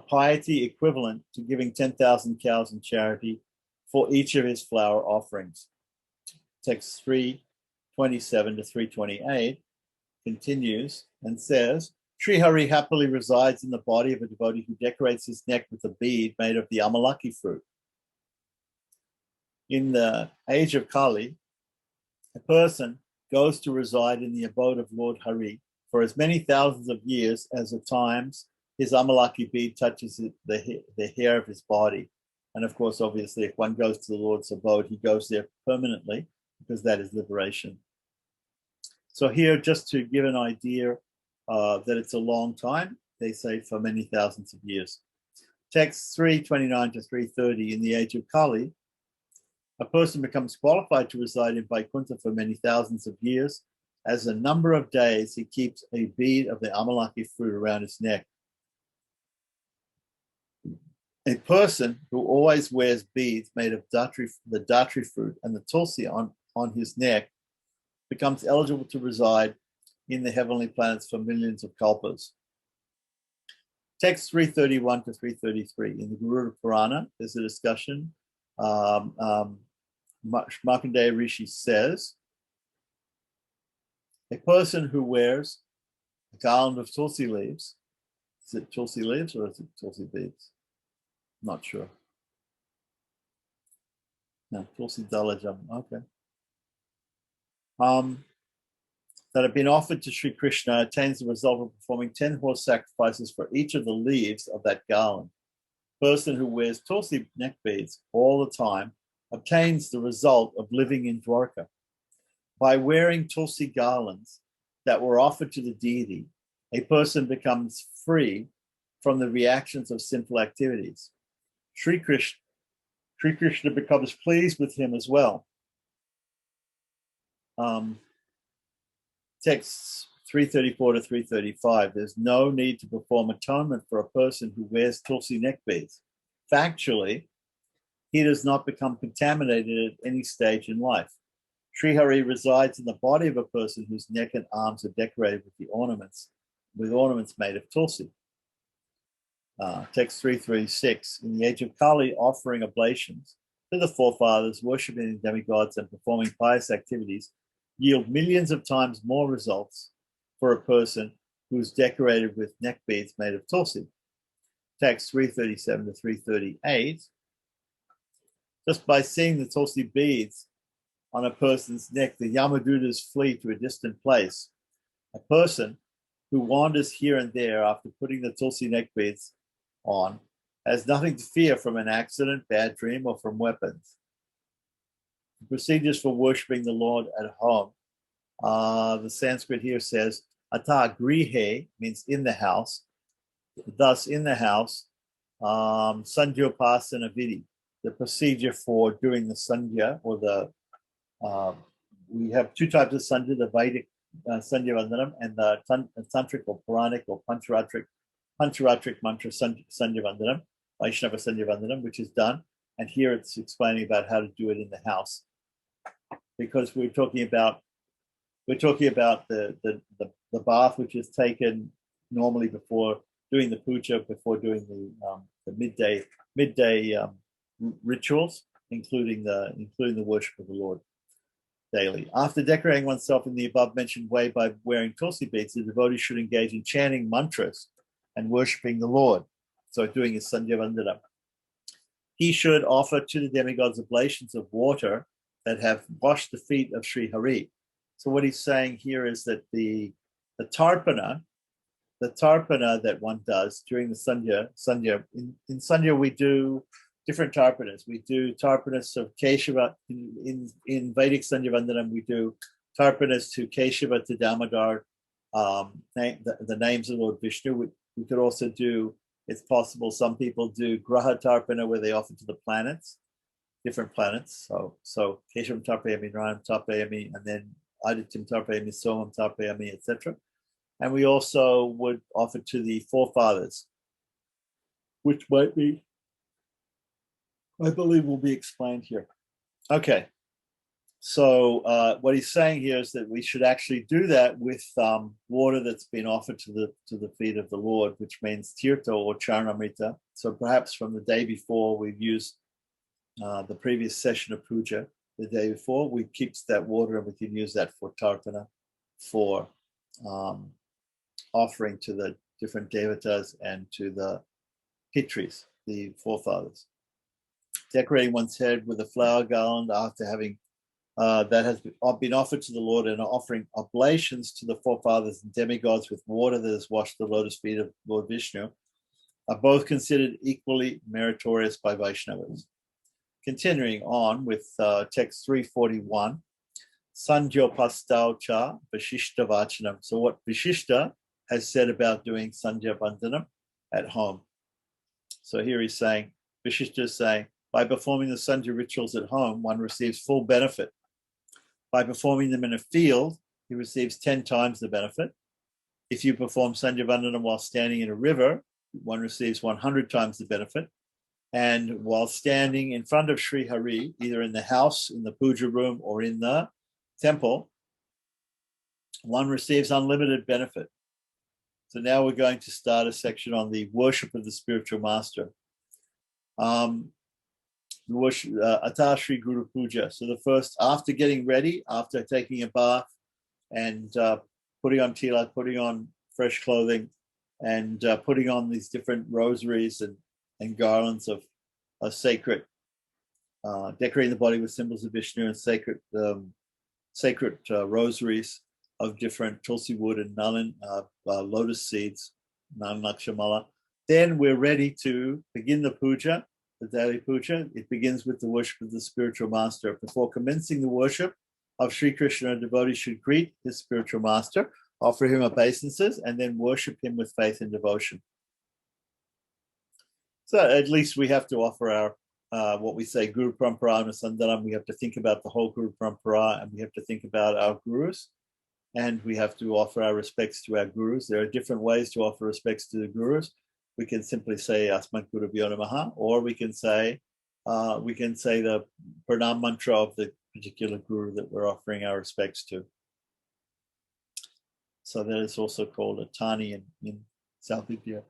piety equivalent to giving 10,000 cows in charity for each of his flower offerings. Text 327 to 328 continues and says, Sri Hari happily resides in the body of a devotee who decorates his neck with a bead made of the amalaki fruit. In the age of Kali, a person goes to reside in the abode of Lord Hari for as many thousands of years as at times his Amalaki bead touches the hair of his body. And of course, obviously, if one goes to the Lord's abode, he goes there permanently because that is liberation. So here, just to give an idea that it's a long time, they say for many thousands of years. Text 329 to 330, in the age of Kali, a person becomes qualified to reside in Vaikuntha for many thousands of years, as a number of days he keeps a bead of the Amalaki fruit around his neck. A person who always wears beads made of the datri fruit and the tulsi on his neck becomes eligible to reside in the heavenly planets for millions of kalpas. Text 331 to 333. In the Garuda Purana, there's a discussion. Markandeya Rishi says, a person who wears a garland of tulsi leaves, is it tulsi leaves or is it tulsi beads? Not sure. No, tulsi dalajam, okay. That have been offered to Sri Krishna attains the result of performing 10 horse sacrifices for each of the leaves of that garland. Person who wears tulsi neck beads all the time obtains the result of living in Dwarka. By wearing tulsi garlands that were offered to the deity, a person becomes free from the reactions of sinful activities. Sri Krishna becomes pleased with him as well. Texts 334 to 335. There's no need to perform atonement for a person who wears tulsi neck beads. Factually, he does not become contaminated at any stage in life. Sri Hari resides in the body of a person whose neck and arms are decorated with ornaments made of tulsi. Text 336. In the age of Kali, offering oblations to the forefathers, worshipping the demigods, and performing pious activities yield millions of times more results for a person who is decorated with neck beads made of tulsi. Text 337 to 338. Just by seeing the tulsi beads on a person's neck, the Yamadutas flee to a distant place. A person who wanders here and there after putting the tulsi neck beads on has nothing to fear from an accident, bad dream, or from weapons. The procedures for worshipping the Lord at home. The Sanskrit here says, ata grihe means in the house. Thus, in the house, sanjopasana vidi, the procedure for doing the sandhya, or we have two types of sandhya, the Vedic sandhya vandanam and the tantric or Puranic or pancharatric mantra sandhya vandanam, Vaishnava sandhya vandanam, which is done. And here it's explaining about how to do it in the house, because we're talking about the bath, which is taken normally before doing the puja, before doing the midday rituals, including the worship of the Lord daily. After decorating oneself in the above mentioned way by wearing tulsi beads, the devotee should engage in chanting mantras and worshiping the Lord. So doing his sandhya vandanam. He should offer to the demigods oblations of water that have washed the feet of Sri Hari. So what he's saying here is that the tarpana that one does during the sandhya, in sandhya we do different tarpanas. We do tarpanas of Keshava. In Vedic sandhya vandanam, we do tarpanas to Keshava, to Damodar, the names of Lord Vishnu. We could also do, it's possible, some people do Graha Tarpana, where they offer to the planets, different planets. So Keshavam Tarpayami, Rayam Tarpayami, and then Adityam Tarpayami, Somam Tarpayami, etc. And we also would offer to the forefathers, which might be, I believe, will be explained here. Okay. So what he's saying here is that we should actually do that with water that's been offered to the feet of the Lord, which means tirtha or charnamrita. So perhaps from the day before, we've used the previous session of puja the day before, we keep that water and we can use that for tarpana, for offering to the different devatas and to the pitris, the forefathers. Decorating one's head with a flower garland after having that has been offered to the Lord and are offering oblations to the forefathers and demigods with water that has washed the lotus feet of Lord Vishnu, are both considered equally meritorious by Vaishnavas. Continuing on with text 341, Sanjo Pastau Cha Vishishta Vachanam. So what Vishishta has said about doing Sandhya Vandanam at home. So here he's saying, Vishishta is saying, by performing the Sandhya rituals at home, one receives full benefit. By performing them in a field, he receives 10 times the benefit. If you perform Sandhya Vandanam while standing in a river, one receives 100 times the benefit. And while standing in front of Sri Hari, either in the house, in the puja room, or in the temple, one receives unlimited benefit. So now we're going to start a section on the worship of the spiritual master. Ata Shri Guru Puja. So the first, after getting ready, after taking a bath and putting on tilak, putting on fresh clothing, and putting on these different rosaries and garlands of sacred, decorating the body with symbols of Vishnu and sacred rosaries of different tulsi wood and nalan, lotus seeds, nakshamala. Then we're ready to begin the puja, the daily puja. It begins with the worship of the spiritual master. Before commencing the worship of Sri Krishna, a devotee should greet his spiritual master, offer him obeisances, and then worship him with faith and devotion. So at least we have to offer our, what we say, Guru Parampara Anusandanam. We have to think about the whole Guru Parampara, and we have to think about our gurus, and we have to offer our respects to our gurus. There are different ways to offer respects to the gurus. We can simply say Asmat Gurubhyo Namaha, or we can say the Pranam mantra of the particular guru that we're offering our respects to. So that is also called a Tani in South India.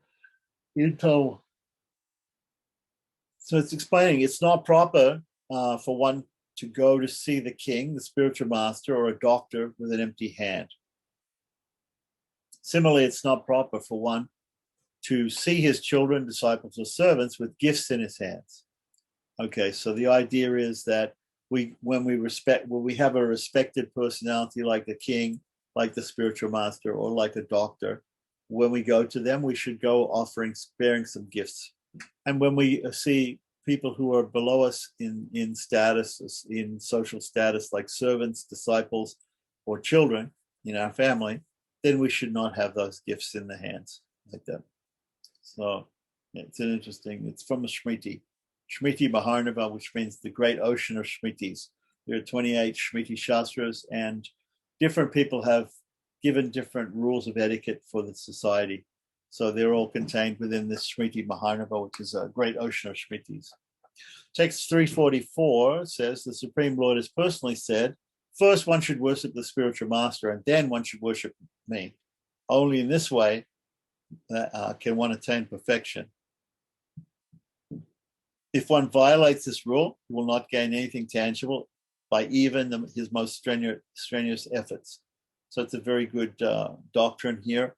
So it's explaining it's not proper for one to go to see the king, the spiritual master, or a doctor with an empty hand. Similarly, it's not proper for one to see his children, disciples, or servants with gifts in his hands. Okay, so the idea is that when we have a respected personality like the king, like the spiritual master, or like a doctor, when we go to them, we should go sparing some gifts. And when we see people who are below us in status, in social status, like servants, disciples, or children in our family, then we should not have those gifts in the hands like that. So it's from a Shmriti. Shmriti Maharnava, which means the great ocean of Shmritis. There are 28 Shmriti Shastras, and different people have given different rules of etiquette for the society. So they're all contained within this Shmriti Maharnava, which is a great ocean of Shmritis. Text 344 says, the Supreme Lord has personally said, first one should worship the spiritual master, and then one should worship me. Only in this way can one attain perfection. If one violates this rule, he will not gain anything tangible by even his most strenuous efforts. So it's a very good doctrine here.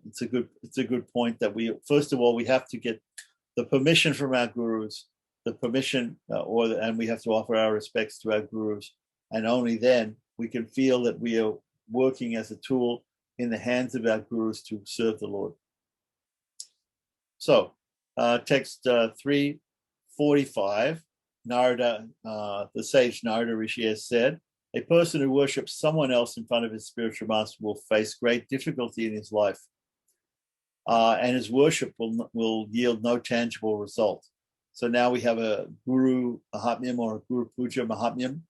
It's a good point that we have to get the permission from our gurus, and we have to offer our respects to our gurus, and only then we can feel that we are working as a tool in the hands of our gurus to serve the Lord. So, text 345, Narada, the sage Narada Rishi has said, a person who worships someone else in front of his spiritual master will face great difficulty in his life, and his worship will yield no tangible result. So now we have a Guru Mahatmyam or a Guru Puja Mahatmyam,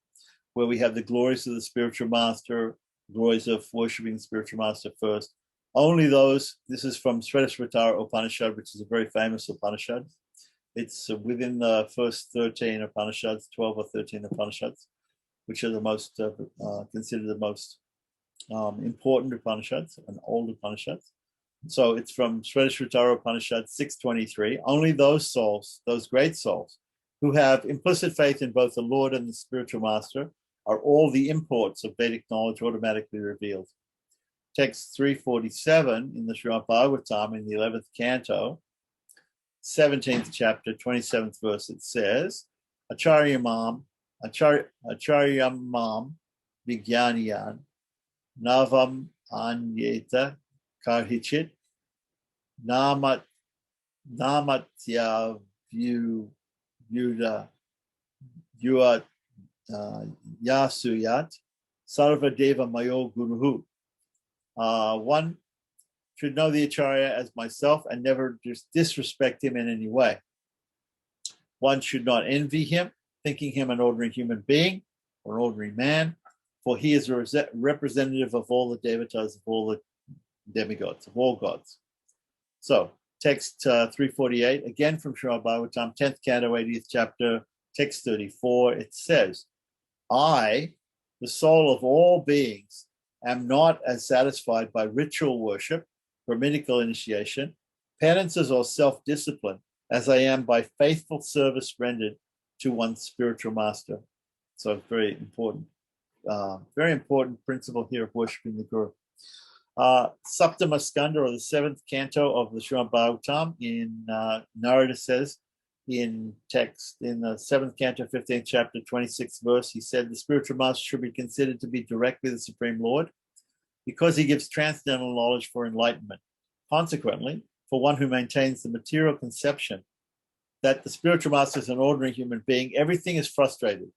where we have the glories of the spiritual master, glories of worshiping the spiritual master first. Only those, this is from Svetashvatara Upanishad, which is a very famous Upanishad. It's within the first 13 Upanishads, 12 or 13 Upanishads, which are the most, considered the most important Upanishads and old Upanishads. So it's from Svetashvatara Upanishad 623. Only those souls, those great souls, who have implicit faith in both the Lord and the spiritual master, are all the imports of Vedic knowledge automatically revealed. Text 347 in the Srimad Bhagavatam in the 11th canto, 17th chapter, 27th verse, it says, Acharya Mam, acharyamam vigyaniyan navam anyeta karhichit namat namatya vyuda yuat yasuyat sarvadeva mayo guruhu. One should know the Acharya as myself and never just disrespect him in any way. One should not envy him, thinking him an ordinary human being or an ordinary man, for he is a representative of all the devatas, of all the demigods, of all gods. So, text 348, again from Srimad Bhagavatam, 10th canto, 80th chapter, text 34, it says, I, the soul of all beings, am not as satisfied by ritual worship, brahminical initiation, penances, or self-discipline as I am by faithful service rendered to one's spiritual master. So very important principle here of worshiping the Guru. Saptama Skanda, or the 7th canto of the Srimad Bhagavatam, in Narada says in text, in the 7th canto, 15th chapter, 26th verse, he said, the spiritual master should be considered to be directly the Supreme Lord because he gives transcendental knowledge for enlightenment. Consequently, for one who maintains the material conception that the spiritual master is an ordinary human being, everything is frustrated.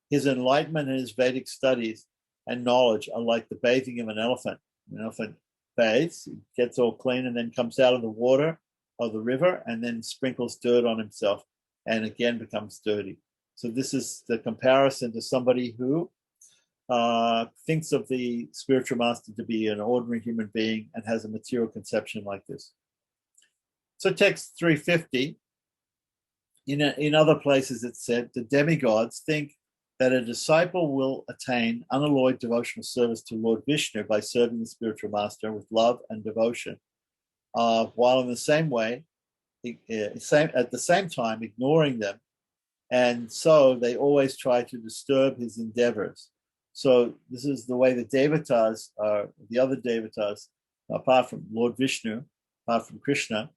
His enlightenment and his Vedic studies and knowledge are like the bathing of an elephant. An elephant bathes, gets all clean, and then comes out of the water of the river and then sprinkles dirt on himself and again becomes dirty. So this is the comparison to somebody who thinks of the spiritual master to be an ordinary human being and has a material conception like this. So text 350, in other places it said, the demigods think that a disciple will attain unalloyed devotional service to Lord Vishnu by serving the spiritual master with love and devotion, while in the same way, at the same time, ignoring them. And so they always try to disturb his endeavors. So this is the way the devatas are, the other devatas, apart from Lord Vishnu, apart from Krishna,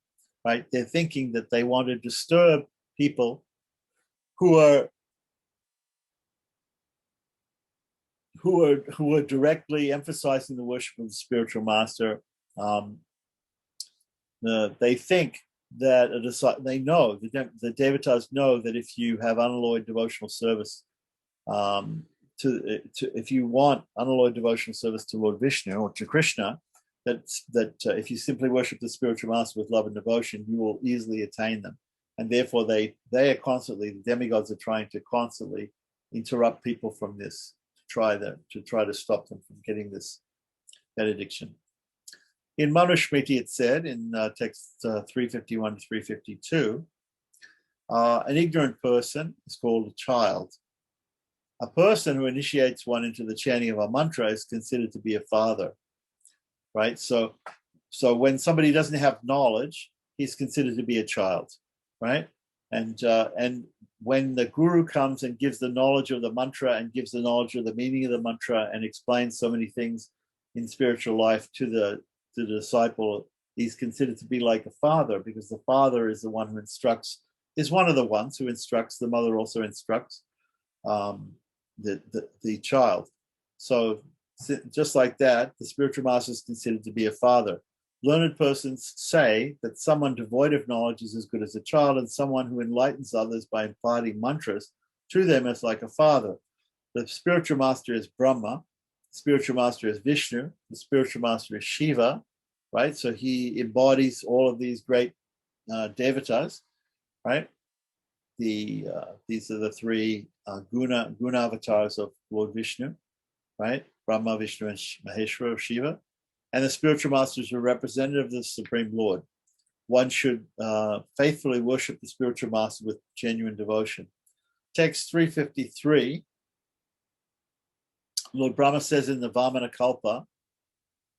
right? They're thinking that they want to disturb people who are directly emphasizing the worship of the spiritual master. They think that they know, the devatas know that if you have unalloyed devotional service, if you want unalloyed devotional service to Lord Vishnu or to Krishna, that if you simply worship the spiritual master with love and devotion, you will easily attain them. And therefore they are constantly, the demigods are trying to constantly interrupt people from this, to try to stop them from getting this benediction. In Manusmriti, it said in text 351 to 352, an ignorant person is called a child. A person who initiates one into the chanting of a mantra is considered to be a father, right? So when somebody doesn't have knowledge, he's considered to be a child, right? And when the guru comes and gives the knowledge of the mantra and gives the knowledge of the meaning of the mantra and explains so many things in spiritual life to the disciple, he's considered to be like a father, because the father is the one who instructs, is one of the ones who instructs. The mother also instructs the child. So just like that, the spiritual master is considered to be a father. Learned persons say that someone devoid of knowledge is as good as a child, and someone who enlightens others by imparting mantras to them is like a father. The spiritual master is Brahma, the spiritual master is Vishnu, the spiritual master is Shiva, right? So he embodies all of these great devatas, right? These are the three guna avatars of Lord Vishnu, right? Brahma, Vishnu, and Maheshwara, Shiva. And the spiritual master is a representative of the Supreme Lord. One should faithfully worship the spiritual master with genuine devotion. Text 353, Lord Brahma says in the Vamana Kalpa,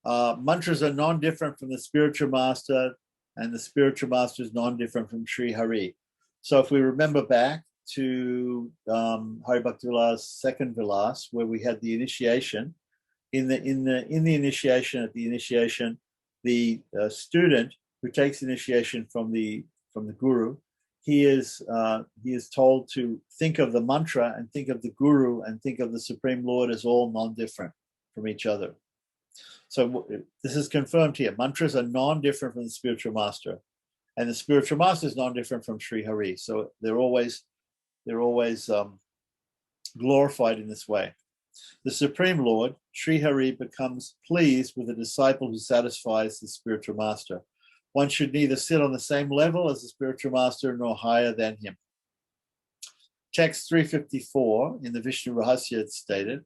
mantras are non-different from the spiritual master, and the spiritual master is non-different from Sri Hari. So if we remember back to Hari Bhakti Vilas' second Vilas, where we had the initiation, in the initiation, at the initiation, the student who takes initiation from the guru he is told to think of the mantra and think of the guru and think of the Supreme Lord as all non-different from each other. So this is confirmed here. Mantras are non-different from the spiritual master, and the spiritual master is non-different from Sri Hari. So they're always glorified in this way. The Supreme Lord, Sri Hari, becomes pleased with a disciple who satisfies the spiritual master. One should neither sit on the same level as the spiritual master nor higher than him. Text 354 in the Vishnu Rahasya, it's stated,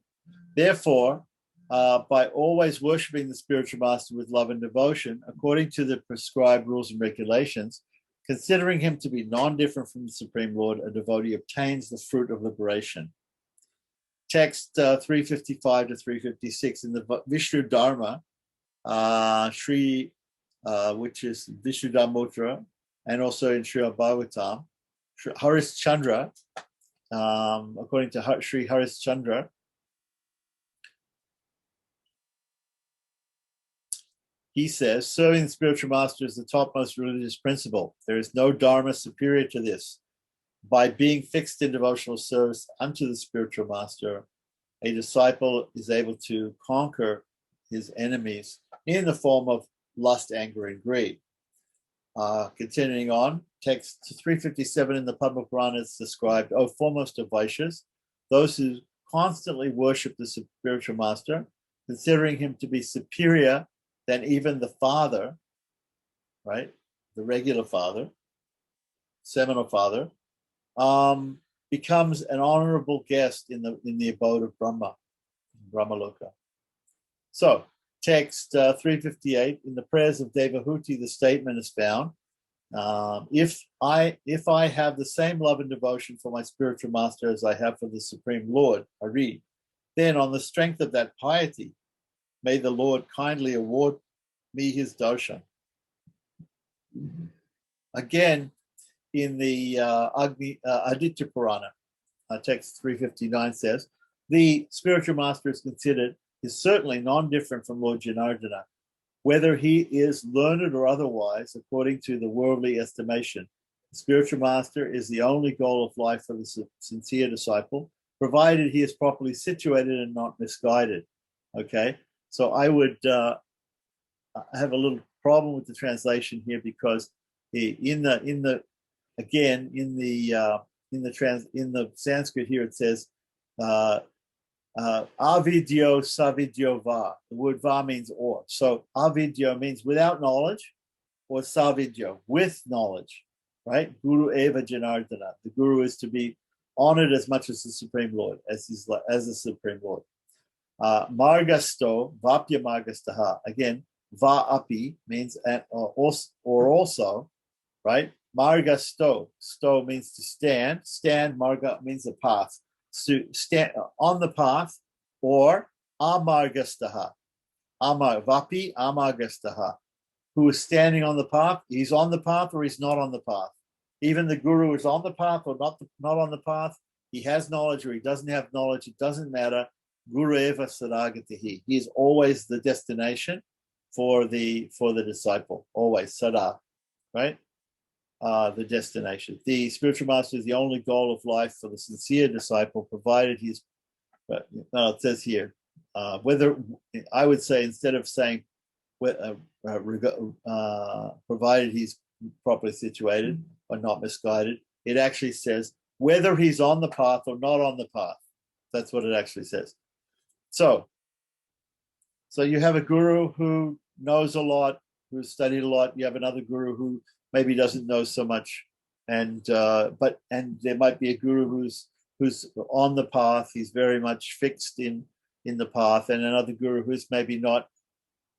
therefore, by always worshipping the spiritual master with love and devotion, according to the prescribed rules and regulations, considering him to be non-different from the Supreme Lord, a devotee obtains the fruit of liberation. Text 355 to 356 in the Vishnu Dharma, which is Vishnu Dharmottara, and also in Sri Bhagavatam, Haris Chandra, according to Sri Haris Chandra, he says, serving the spiritual master is the topmost religious principle. There is no dharma superior to this. By being fixed in devotional service unto the spiritual master, a disciple is able to conquer his enemies in the form of lust, anger, and greed. Continuing on, text 357 in the Padma Purana is described, O foremost of Vaishyas, those who constantly worship the spiritual master, considering him to be superior than even the father, right? The regular father, seminal father, becomes an honorable guest in the abode of Brahma, Brahmaloka. So, text 358 in the prayers of Devahuti, the statement is found: if I have the same love and devotion for my spiritual master as I have for the Supreme Lord, Hari, then on the strength of that piety, may the Lord kindly award me his darshan. Again, in the Aditya Purana, text 359 says, the spiritual master is certainly non-different from Lord Janardana, whether he is learned or otherwise, according to the worldly estimation. The spiritual master is the only goal of life for the sincere disciple, provided he is properly situated and not misguided. Okay, so I would have a little problem with the translation here, because in the Sanskrit here it says avidyo savidyo va. The word va means or. So avidyo means without knowledge, or savidyo, with knowledge, right? Guru eva janardana. The guru is to be honored as much as the Supreme Lord, as the Supreme Lord. Margasto, vapya margastaha. Again, va api means or also, right? Margasto. Sto means to stand. Stand, marga means a path. To stand on the path, or amargastaha. Vapi amargastaha. Who is standing on the path? He's on the path or he's not on the path. Even the guru is on the path or not on the path. He has knowledge or he doesn't have knowledge. It doesn't matter. Guru eva saragatihi. He is always the destination for the disciple. Always sada, right? The destination. The spiritual master is the only goal of life for the sincere disciple, provided he's. It says here, whether I would say, instead of saying, provided he's properly situated or not misguided, it actually says whether he's on the path or not on the path. That's what it actually says. So you have a guru who knows a lot, who's studied a lot. You have another guru who maybe doesn't know so much, and there might be a guru who's on the path. He's very much fixed in the path, and another guru who's maybe not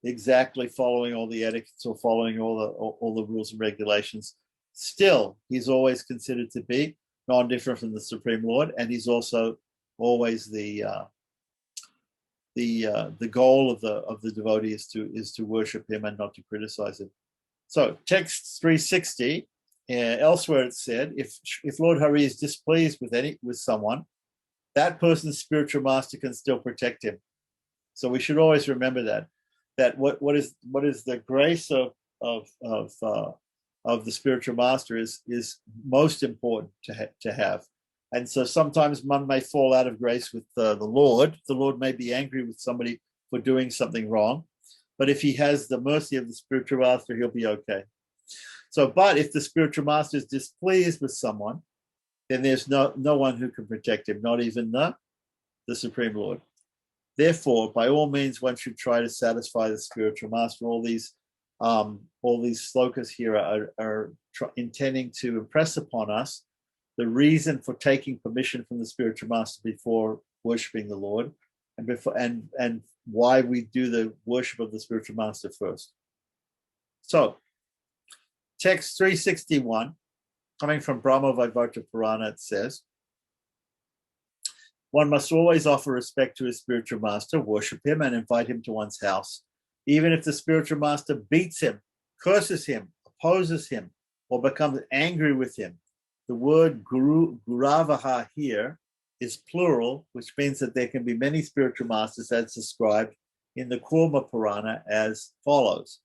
exactly following all the etiquettes or following all the rules and regulations. Still, he's always considered to be non-different from the Supreme Lord, and he's also always the goal of the devotee is to worship him and not to criticize him. So text 360, elsewhere it said, if Lord Hari is displeased with someone, that person's spiritual master can still protect him. So we should always remember that what is the grace of of the spiritual master is most important to have. And so sometimes one may fall out of grace with the Lord. The Lord may be angry with somebody for doing something wrong, but if he has the mercy of the spiritual master, he'll be okay. So, but if the spiritual master is displeased with someone, then there's no one who can protect him, not even the Supreme Lord. Therefore, by all means, one should try to satisfy the spiritual master. All these slokas here are intending to impress upon us the reason for taking permission from the spiritual master before worshiping the Lord, and why we do the worship of the spiritual master first. So, text 361, coming from Brahma Vaivarta Purana, it says, one must always offer respect to his spiritual master, worship him, and invite him to one's house. Even if the spiritual master beats him, curses him, opposes him, or becomes angry with him. The word guravaha here is plural, which means that there can be many spiritual masters as described in the Kurma Purana as follows.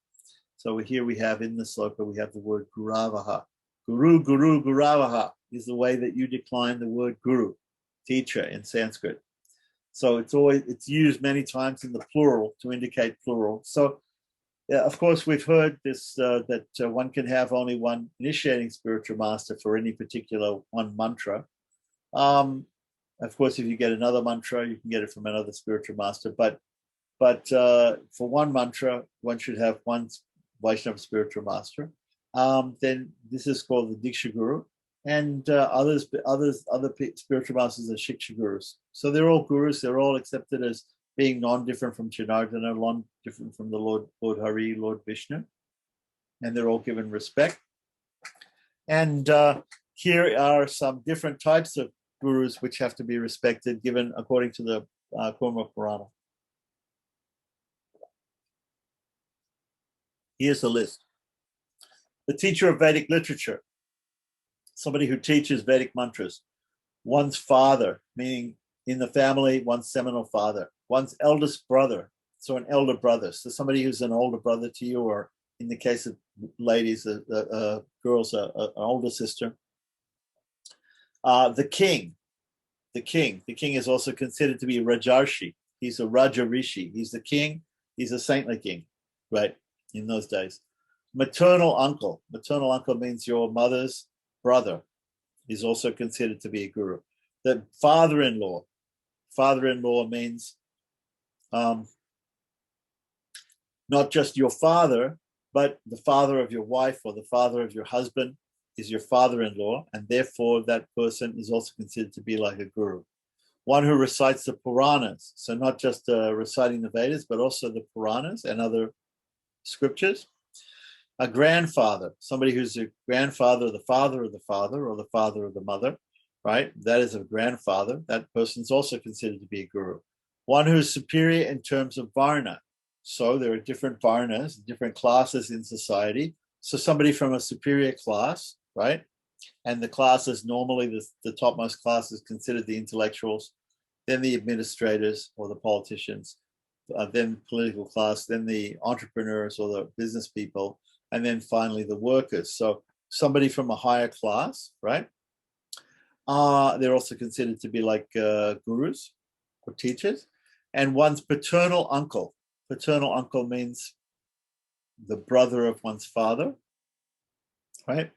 So here we have in the sloka, we have the word guravaha. Guru, guravaha is the way that you decline the word guru, teacher in Sanskrit. So it's used many times in the plural to indicate plural. So of course, we've heard this, that one can have only one initiating spiritual master for any particular one mantra. Of course, if you get another mantra, you can get it from another spiritual master. But for one mantra, one should have one Vaishnava spiritual master. Then this is called the Diksha Guru, and other spiritual masters are Shiksha Gurus. So they're all gurus. They're all accepted as being non-different from Janardana, non-different from the Lord Hari, Lord Vishnu, and they're all given respect. And here are some different types of gurus which have to be respected, given according to the Kurma Purana. Here's the list. The teacher of Vedic literature, somebody who teaches Vedic mantras. One's father, meaning in the family, one's seminal father. One's eldest brother, so an elder brother. So somebody who's an older brother to you, or in the case of ladies, girls, an older sister. The king is also considered to be Rajarshi. He's a Raja Rishi. He's the king. He's a saintly king, right, in those days. Maternal uncle means your mother's brother. He's also considered to be a guru. The father-in-law means not just your father, but the father of your wife or the father of your husband is your father-in-law, and therefore that person is also considered to be like a guru. One who recites the Puranas, so not just reciting the Vedas, but also the Puranas and other scriptures. A grandfather, somebody who's a grandfather of the father of the father or the father of the mother, right? That is a grandfather. That person's also considered to be a guru. One who's superior in terms of varna. So there are different varnas, different classes in society. So somebody from a superior class, right? And the classes, normally the topmost class is considered the intellectuals, then the administrators or the politicians, then political class, then the entrepreneurs or the business people, and then finally the workers. So somebody from a higher class, right? They're also considered to be like gurus or teachers. And one's paternal uncle. Paternal uncle means the brother of one's father, right?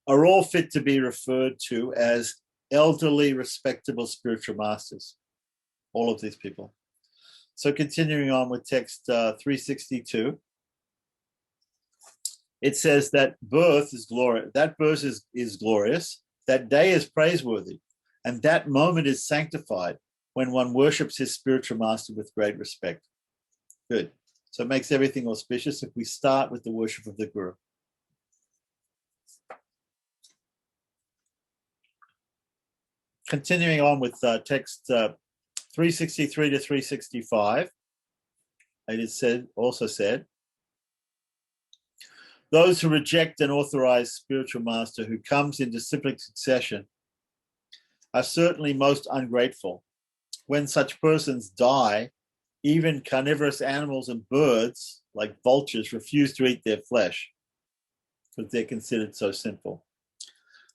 Are all fit to be referred to as elderly, respectable spiritual masters. All of these people. So continuing on with text 362, it says that birth is glorious. That birth is glorious. That day is praiseworthy, and that moment is sanctified when one worships his spiritual master with great respect. Good. So it makes everything auspicious if we start with the worship of the Guru. Continuing on with text 363 to 365, it is also said, those who reject an authorized spiritual master who comes in disciplic succession are certainly most ungrateful. When such persons die, even carnivorous animals and birds, like vultures, refuse to eat their flesh. because they're considered so sinful.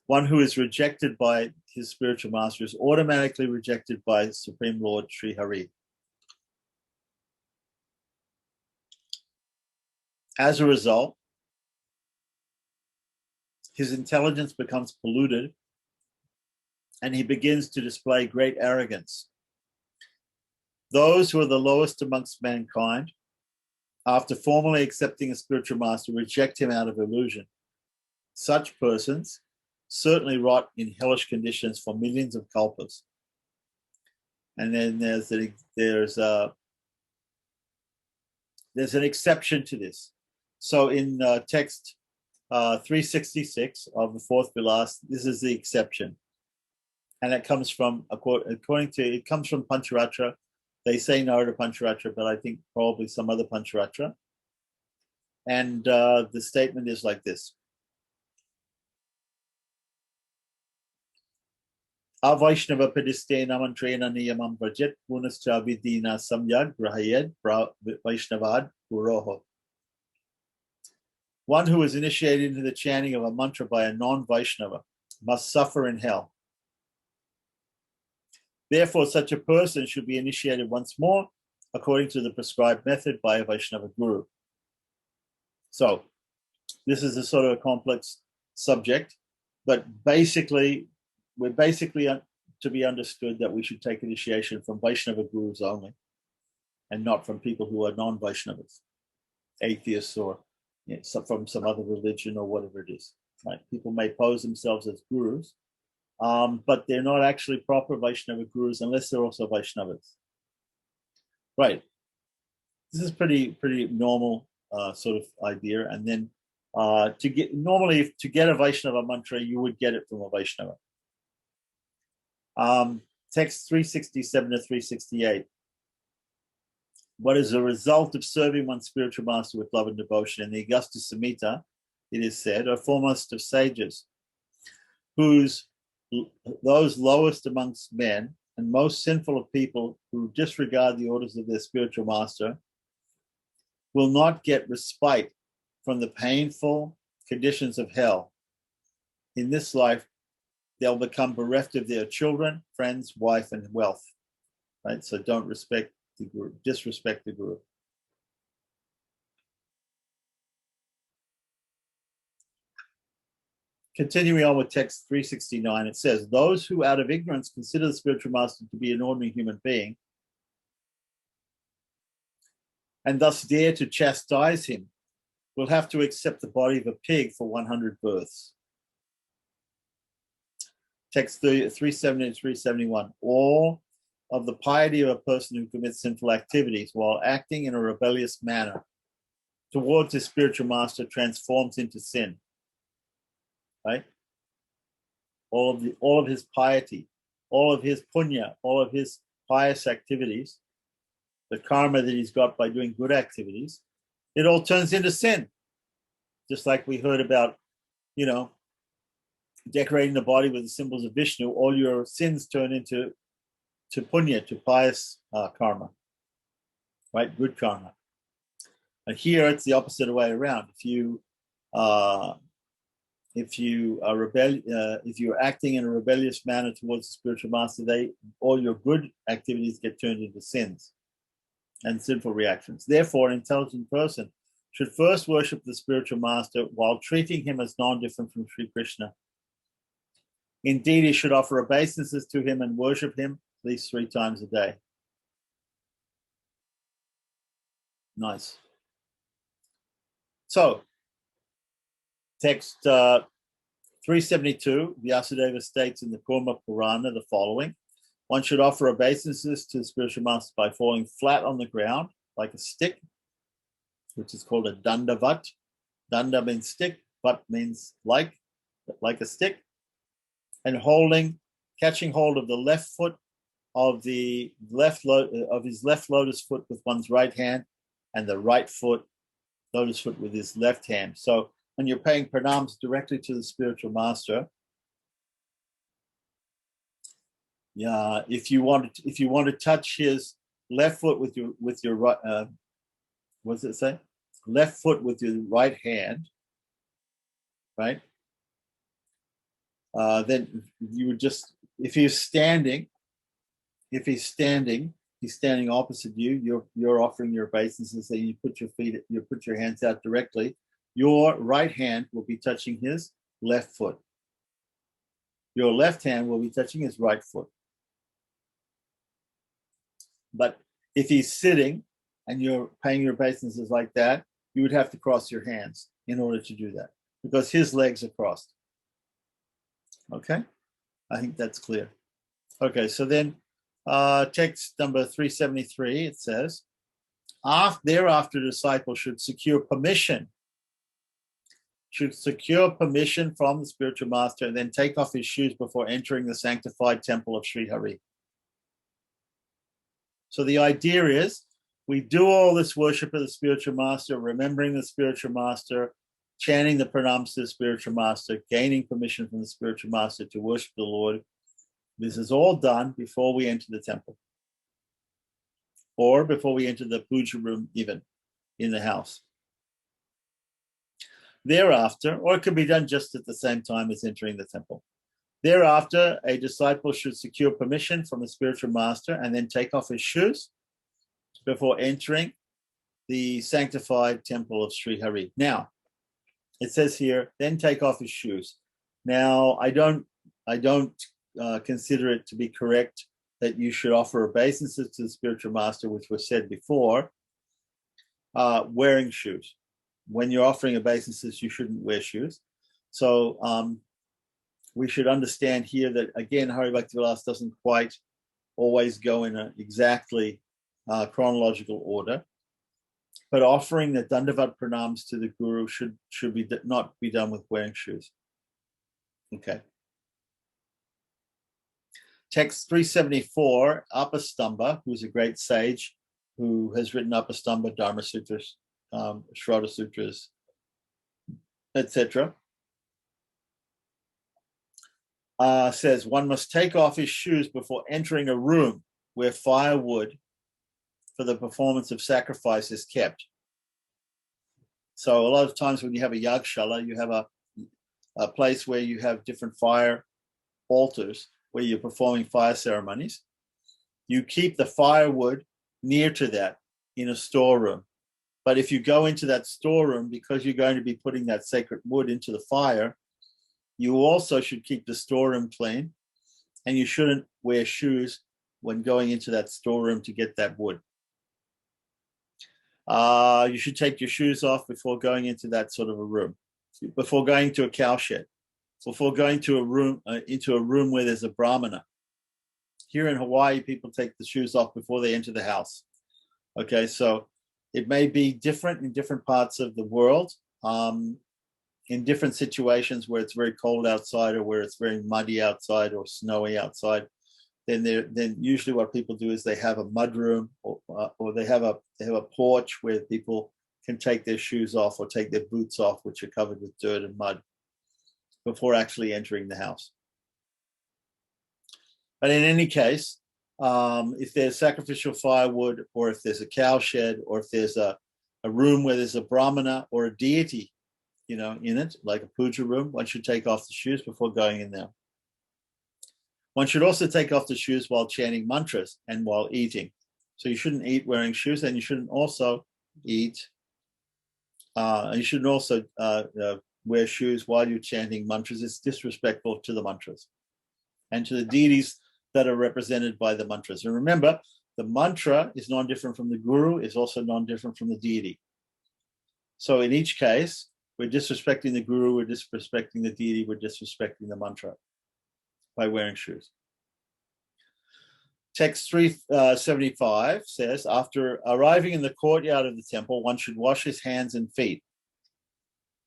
One who is rejected by his spiritual master is automatically rejected by Supreme Lord Sri Hari. As a result, his intelligence becomes polluted and he begins to display great arrogance. Those who are the lowest amongst mankind, after formally accepting a spiritual master, reject him out of illusion. Such persons certainly rot in hellish conditions for millions of kalpas. And then there's an exception to this. So in text 366 of the fourth Vilasa, this is the exception. And it comes from, it comes from Pancharatra. They say Narada Pancharatra, but I think probably some other Pancharatra. And the statement is like this. Avaishnava padistena mantrena niyamam vrajet punascha vidina samyag grahayed vaishnavad puroho. One who is initiated into the chanting of a mantra by a non-Vaishnava must suffer in hell. Therefore, such a person should be initiated once more according to the prescribed method by a Vaishnava guru. So, this is a sort of a complex subject, but basically, we're basically to be understood that we should take initiation from Vaishnava gurus only, and not from people who are non-Vaishnavas, atheists, or from some other religion or whatever it is. Right? People may pose themselves as gurus, but they're not actually proper Vaishnava gurus unless they're also Vaishnavas. Right. This is pretty normal sort of idea. And then to get a Vaishnava mantra, you would get it from a Vaishnava. Text 367 to 368. What is a result of serving one's spiritual master with love and devotion? In the Augusta Samhita, it is said, are foremost of sages, those lowest amongst men and most sinful of people who disregard the orders of their spiritual master will not get respite from the painful conditions of hell. In this life, they'll become bereft of their children, friends, wife, and wealth. Right? So don't respect the guru, disrespect the guru. Continuing on with text 369, it says, those who out of ignorance consider the spiritual master to be an ordinary human being and thus dare to chastise him will have to accept the body of a pig for 100 births. Text 370 and 371. All of the piety of a person who commits sinful activities while acting in a rebellious manner towards his spiritual master transforms into sin. Right? All of his piety, all of his punya, all of his pious activities, the karma that he's got by doing good activities, it all turns into sin. Just like we heard about, decorating the body with the symbols of Vishnu, all your sins turn into punya, to pious karma, right? Good karma. And here it's the opposite way around. If you're acting in a rebellious manner towards the spiritual master, all your good activities get turned into sins and sinful reactions. Therefore, an intelligent person should first worship the spiritual master while treating him as non-different from Sri Krishna. Indeed, he should offer obeisances to him and worship him at least 3 times a day. Nice. So, text 372, Vyasadeva states in the Kurma Purana the following. One should offer obeisances to the spiritual master by falling flat on the ground like a stick, which is called a dandavat. Danda means stick, vat means like a stick, and catching hold of the left foot of his left lotus foot with one's right hand, and the right lotus foot with his left hand. So when you're paying pranams directly to the spiritual master, if you want to touch his left foot with your right, what does it say? Left foot with your right hand, right? Then you would just, if he's standing, he's standing opposite you. You're offering your obeisances. So you put your hands out directly. Your right hand will be touching his left foot. Your left hand will be touching his right foot. But if he's sitting and you're paying your obeisances like that, you would have to cross your hands in order to do that because his legs are crossed. Okay, I think that's clear. Okay, so then text number 373, it says, thereafter the disciple should secure permission from the spiritual master and then take off his shoes before entering the sanctified temple of Sri Hari. So the idea is we do all this worship of the spiritual master, remembering the spiritual master, chanting the pranams to the spiritual master, gaining permission from the spiritual master to worship the Lord. This is all done before we enter the temple or before we enter the puja room, even in the house. Thereafter, or it could be done just at the same time as entering the temple. Thereafter, a disciple should secure permission from the spiritual master and then take off his shoes before entering the sanctified temple of Sri Hari. Now, it says here, then take off his shoes. Now, I don't consider it to be correct that you should offer obeisances to the spiritual master, which was said before, wearing shoes. When you're offering obeisances, you shouldn't wear shoes. So we should understand here that, again, Hari Bhakti Vilasa doesn't quite always go in an exactly chronological order. But offering the Dandavat Pranams to the Guru should be not be done with wearing shoes. Okay. Text 374, Apastamba, who's a great sage who has written Apastamba, Dharma Sutras, Shraddha Sutras, etc., says one must take off his shoes before entering a room where firewood for the performance of sacrifice is kept. So a lot of times when you have a yagshala, you have a place where you have different fire altars where you're performing fire ceremonies. You keep the firewood near to that in a storeroom. But if you go into that storeroom, because you're going to be putting that sacred wood into the fire, you also should keep the storeroom clean, and you shouldn't wear shoes when going into that storeroom to get that wood. You should take your shoes off before going into that sort of a room, before going to a cowshed, before going to a room into a room where there's a brahmana. Here in Hawaii, people take the shoes off before they enter the house. Okay, so it may be different in different parts of the world, in different situations where it's very cold outside or where it's very muddy outside or snowy outside. Then usually what people do is they have a mud room or they have a porch where people can take their shoes off or take their boots off, which are covered with dirt and mud, before actually entering the house. But in any case, if there's sacrificial firewood, or if there's a cowshed, or if there's a room where there's a brahmana or a deity, in it, like a puja room, one should take off the shoes before going in there. One should also take off the shoes while chanting mantras and while eating. So you shouldn't eat wearing shoes, and you shouldn't also eat. You shouldn't also wear shoes while you're chanting mantras. It's disrespectful to the mantras and to the deities that are represented by the mantras. And remember, the mantra is non-different from the guru, is also non-different from the deity. So in each case, we're disrespecting the guru, we're disrespecting the deity, we're disrespecting the mantra by wearing shoes. Text 375 says, after arriving in the courtyard of the temple, one should wash his hands and feet.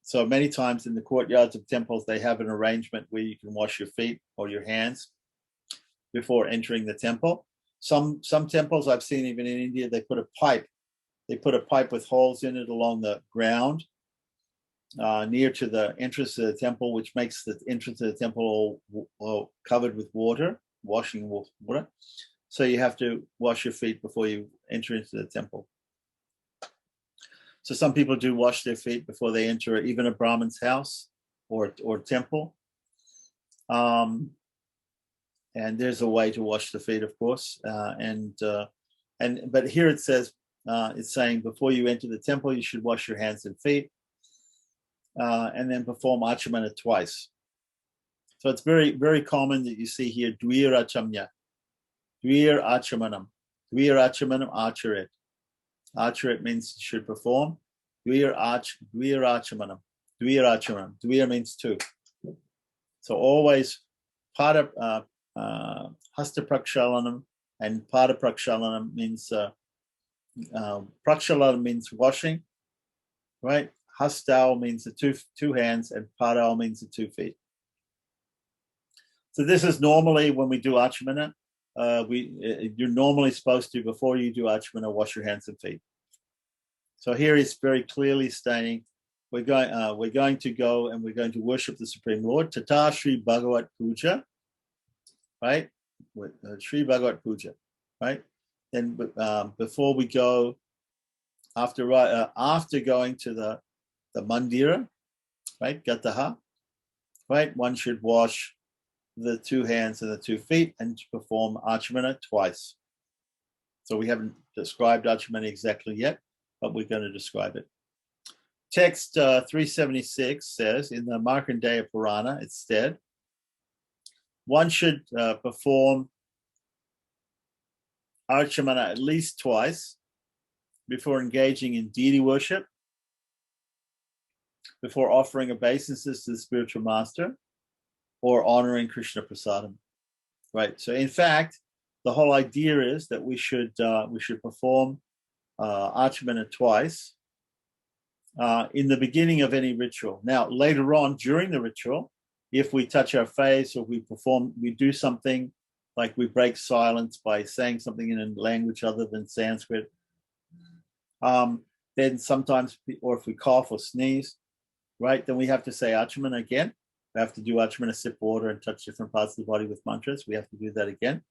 So many times in the courtyards of temples, they have an arrangement where you can wash your feet or your hands before entering the temple. Some temples I've seen, even in India, they put a pipe. They put a pipe with holes in it along the ground near to the entrance of the temple, which makes the entrance of the temple all covered with water, washing with water. So you have to wash your feet before you enter into the temple. So some people do wash their feet before they enter even a Brahmin's house or temple. And there's a way to wash the feet, of course. But here it says, it's saying before you enter the temple, you should wash your hands and feet, and then perform achamana twice. So it's very, very common that you see here dvir achamya, dvir achamanam, acharit. Acharit means you should perform. Dvir achamanam, dvir means two. So always pada hasta prakshalanam and pada prakshalanam means prakshalanam means washing, right? Hastal means the two hands, and padal means the 2 feet. So this is normally when we do achamana. You're normally supposed to, before you do achamana, wash your hands and feet. So here he's very clearly stating, we're going to go and we're going to worship the Supreme Lord. Tata Shri Bhagavat Puja, right? Shri Bhagavat Puja, right? Then before we go, after going to the mandira, right, Gataha, right, one should wash the 2 hands and the 2 feet and perform achamana twice. So we haven't described achamana exactly yet, but we're going to describe it. Text 376 says, in the Markandeya Purana, it's said, one should perform achamana at least twice before engaging in deity worship, before offering obeisances to the spiritual master, or honoring Krishna Prasadam, right? So in fact, the whole idea is that we should perform achamana twice in the beginning of any ritual. Now, later on during the ritual, if we touch our face or we do something like we break silence by saying something in a language other than Sanskrit, then sometimes, or if we cough or sneeze, right, then we have to say achamana again. We have to do achamana, sip water, and touch different parts of the body with mantras. We have to do that again.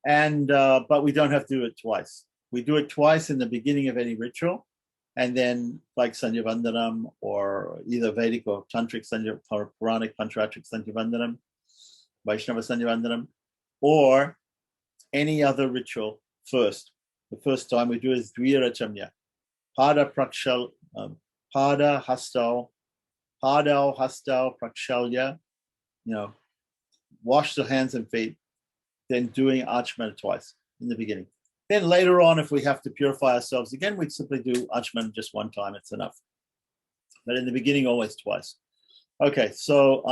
And but we don't have to do it twice. We do it twice in the beginning of any ritual, and then like Sandhya Vandanam, or either Vedic or Tantric Sandhya, or Puranic Tantratric Sandhya Vandanam, Vaishnava Sandhya Vandanam, or any other ritual first. The first time we do is Dvirachamya, Pada Prakshal, Pada Hastal, Padal, Hastal, Prakshalya, wash the hands and feet, then doing achamana twice in the beginning. Then later on, if we have to purify ourselves again, we'd simply do achamana just one time, it's enough. But in the beginning, always twice. Okay, so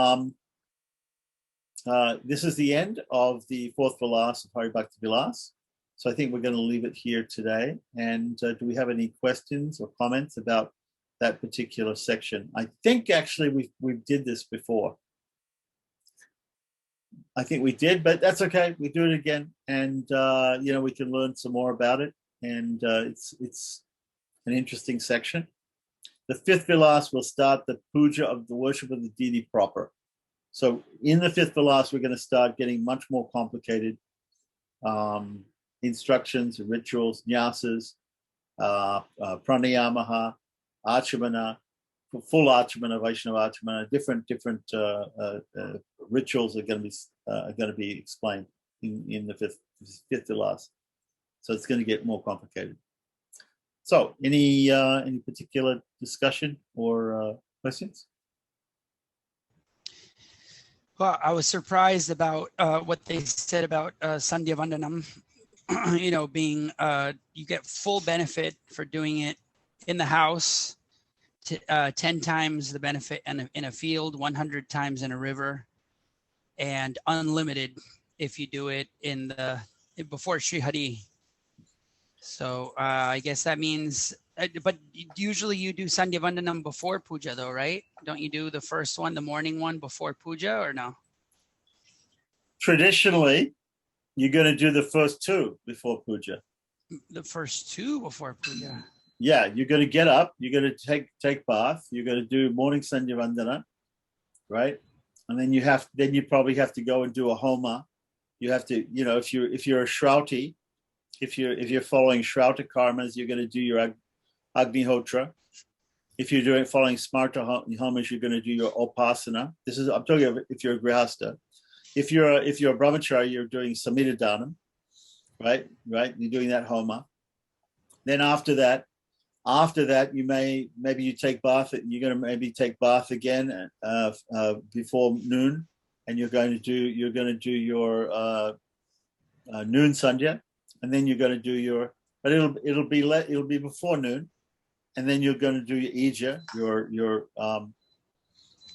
this is the end of the 4th Vilasa of Hari Bhakti Vilasa. So I think we're going to leave it here today. And do we have any questions or comments about that particular section? I think actually we did this before. I think we did, but that's okay. We do it again, and we can learn some more about it. And it's an interesting section. The 5th Vilasa will start the puja of the worship of the deity proper. So in the 5th Vilasa, we're going to start getting much more complicated instructions, rituals, nyasas, pranayamaha, achamana, full achamana, Vaishnava achamana, different rituals are going to be explained in the fifth Vilasa. So it's going to get more complicated. So any particular discussion or questions? Well, I was surprised about what they said about Sandhya Vandanam, being you get full benefit for doing it in the house, 10 times the benefit in a field, 100 times in a river, and unlimited if you do it before Sri Hari. So I guess that means, but usually you do Sandhya Vandanam before puja though, right? Don't you do the first one, the morning one, before puja, or no? Traditionally, you're going to do the first 2 before puja. The first 2 before puja? Yeah, you're going to get up, you're going to take bath, you're going to do morning Sandhya Vandana, right? And then you probably have to go and do a homa. You have to, if you're a Shrauti, if you're following Shrauta karmas, you're going to do your Agnihotra, If you're doing following smarta homas, you're going to do your upasana. I'm talking about if you're a grihasta. If you're a brahmachari, you're doing samhita danam, right? You're doing that homa. Then after that, maybe you take bath. You're going to maybe take bath again before noon, and you're going to do your noon sandhya, and then you're going to do your. But it'll be before noon, and then you're going to do your ija,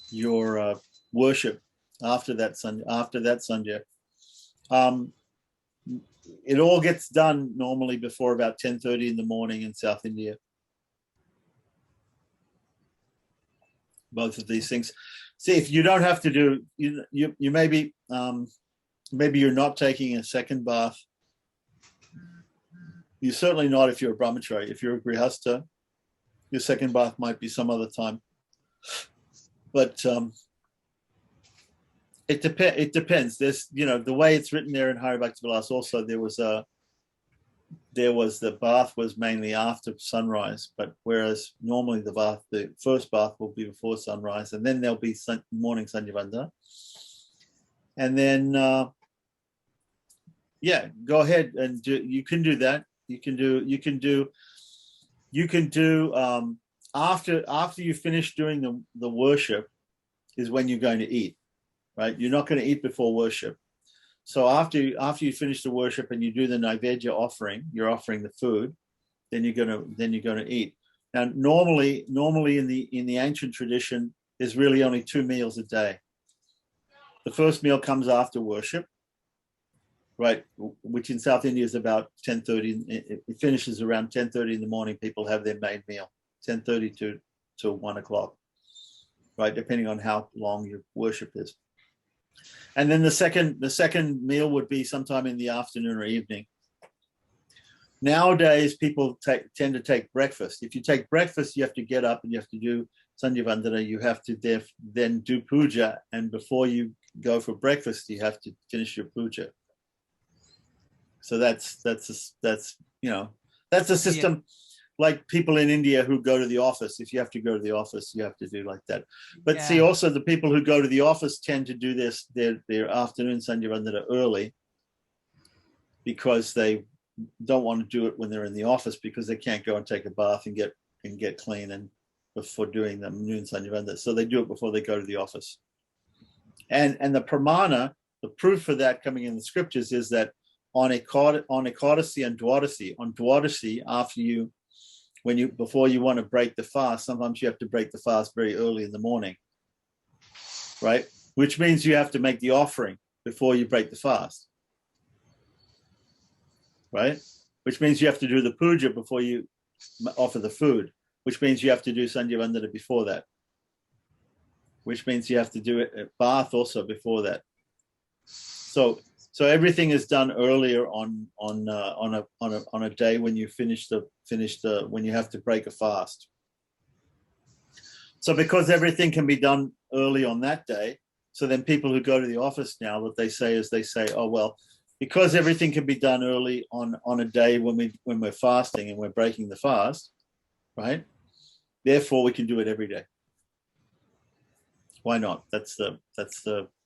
your worship after that sandhya. It all gets done normally before about 10:30 in the morning in South India. Both of these things. See, if you don't have to do, you maybe you're not taking a second bath. You're certainly not if you're a brahmachari. If you're a grihasta, your second bath might be some other time. But it depends. There's, the way it's written there in Hari Bhakti Vilasa also, there was the bath was mainly after sunrise, but whereas normally the first bath will be before sunrise, and then there'll be morning sandhyavandana. And then go ahead and you can do that. You can do after you finish doing the worship is when you're going to eat, right? You're not going to eat before worship. So after you finish the worship and you do the naivedya offering, you're offering the food, then you're going to eat. Now, normally in the ancient tradition, there's really only 2 meals a day. The first meal comes after worship, right? Which in South India is about 10:30. It finishes around 10:30 in the morning. People have their main meal, 10:30 to 1 o'clock, right? Depending on how long your worship is. And then the second meal would be sometime in the afternoon or evening. Nowadays, people tend to take breakfast. If you take breakfast, you have to get up and you have to do sandhyavandana. You have to then do puja, and before you go for breakfast, you have to finish your puja. So that's a system. Yeah. Like people in India who go to the office. If you have to go to the office, you have to do like that. But see, also the people who go to the office tend to do their afternoon sandhyavandana early, because they don't want to do it when they're in the office, because they can't go and take a bath and get clean and before doing the noon sandhyavandana. So they do it before they go to the office. And the pramana, the proof for that coming in the scriptures is that on Ekadasi and Dwadasi, on Dwadasi, before you want to break the fast, sometimes you have to break the fast very early in the morning, right? Which means you have to make the offering before you break the fast, right? Which means you have to do the puja before you offer the food, which means you have to do sandhyavandana before that, which means you have to do it at bath also before that. So everything is done earlier on a day when you when you have to break a fast. So because everything can be done early on that day, so then people who go to the office now, what they say is oh well, because everything can be done early on a day when we're fasting and we're breaking the fast, right? Therefore we can do it every day. Why not? That's the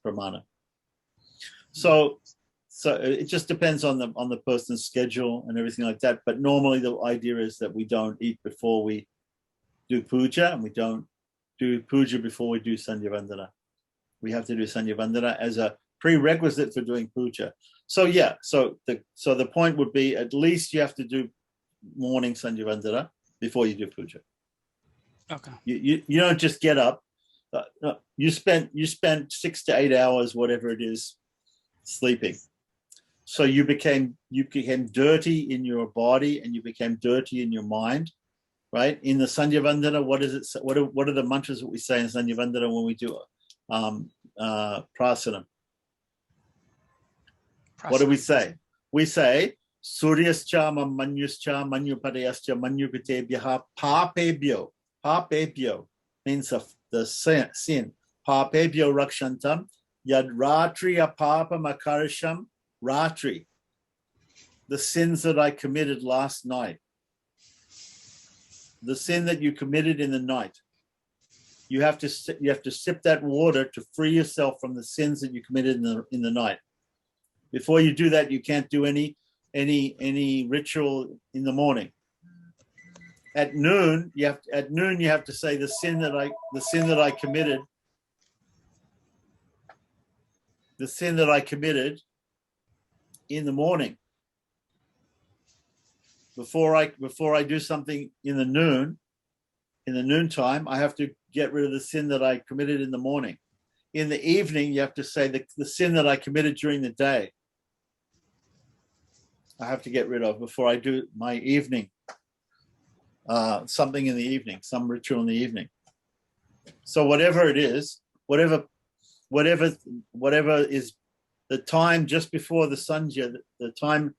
pramana. So it just depends on the person's schedule and everything like that. But normally the idea is that we don't eat before we do puja, and we don't do puja before we do sandhyavandana. We have to do sandhyavandana as a prerequisite for doing puja. So the point would be, at least you have to do morning sandhyavandana before you do puja. Okay. You don't just get up. You spent 6 to 8 hours, whatever it is, sleeping. So you became dirty in your body and you became dirty in your mind, right? In the sandhyavandana, what is it? What are the mantras that we say in sandhyavandana when we do prasanam? What do we say? We say Suryascha manyuscha manyupadayascha manyupitebhyaha papebhyo. Papebhyo means the sin. Papebhyo rakshantam yad ratri apapa makarisham ratri. The sins that I committed last night. the sin that you committed in the night. You have to sip that water to free yourself from the sins that you committed in the night. Before you do that, you can't do any ritual in the morning. At noon, you have to say the sin that I committed in the morning. Before I do something in the noontime, I have to get rid of the sin that I committed in the morning. In the evening, you have to say the sin that I committed during the day. I have to get rid of before I do my evening, something in the evening, some ritual in the evening. So whatever it is, whatever is the time just before the Sandhya, the time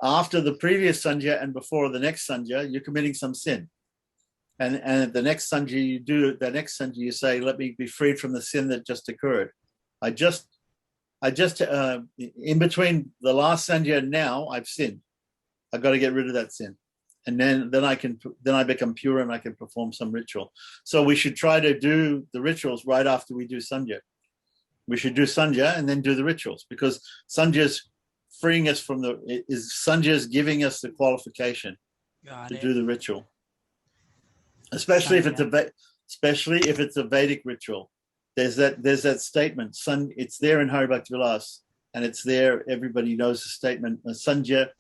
after the previous Sandhya and before the next Sandhya, you're committing some sin. And at the next Sandhya you say, let me be freed from the sin that just occurred. I just in between the last Sandhya and now, I've sinned. I've got to get rid of that sin. And then I become pure and I can perform some ritual. So we should try to do the rituals right after we do Sandhya. We should do Sandhya and then do the rituals, because Sandhya's freeing us from Sandhya's giving us the qualification to do the ritual. Especially if it's a Vedic ritual. There's that statement. It's there in Hari Bhakti Vilasa, and it's there. Everybody knows the statement. Sandhya,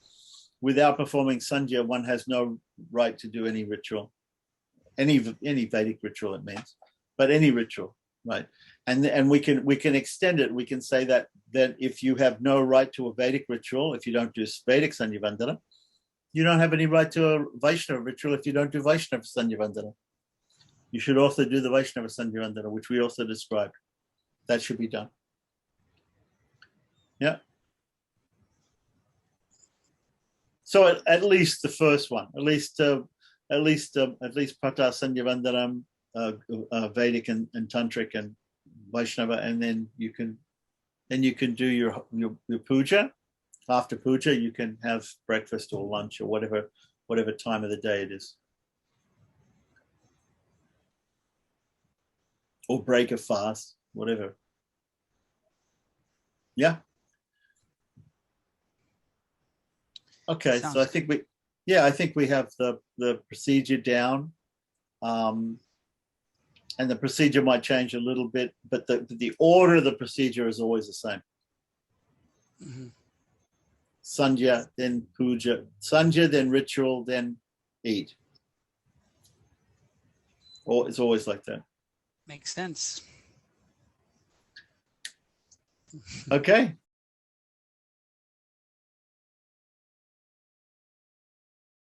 without performing Sandhya, one has no right to do any ritual, any Vedic ritual. It means, but any ritual, right? And we can extend it. We can say that if you have no right to a Vedic ritual, if you don't do Vedic Sandhya Vandana, you don't have any right to a Vaishnava ritual if you don't do Vaishnava Sandhya Vandana. You should also do the Vaishnava Sandhya Vandana, which we also described. That should be done. Yeah. So at least the first one, at least Pata Sandhya Vandanam, Vedic and Tantric and Vaishnava, and then you can do your puja. After puja, you can have breakfast or lunch or whatever time of the day it is. Or break a fast, whatever. Yeah. Okay, so I think we have the procedure down, and the procedure might change a little bit, but the order of the procedure is always the same. Mm-hmm. Sandhya, then puja, Sandhya, then ritual, then eat. Or it's always like that. Makes sense. Okay.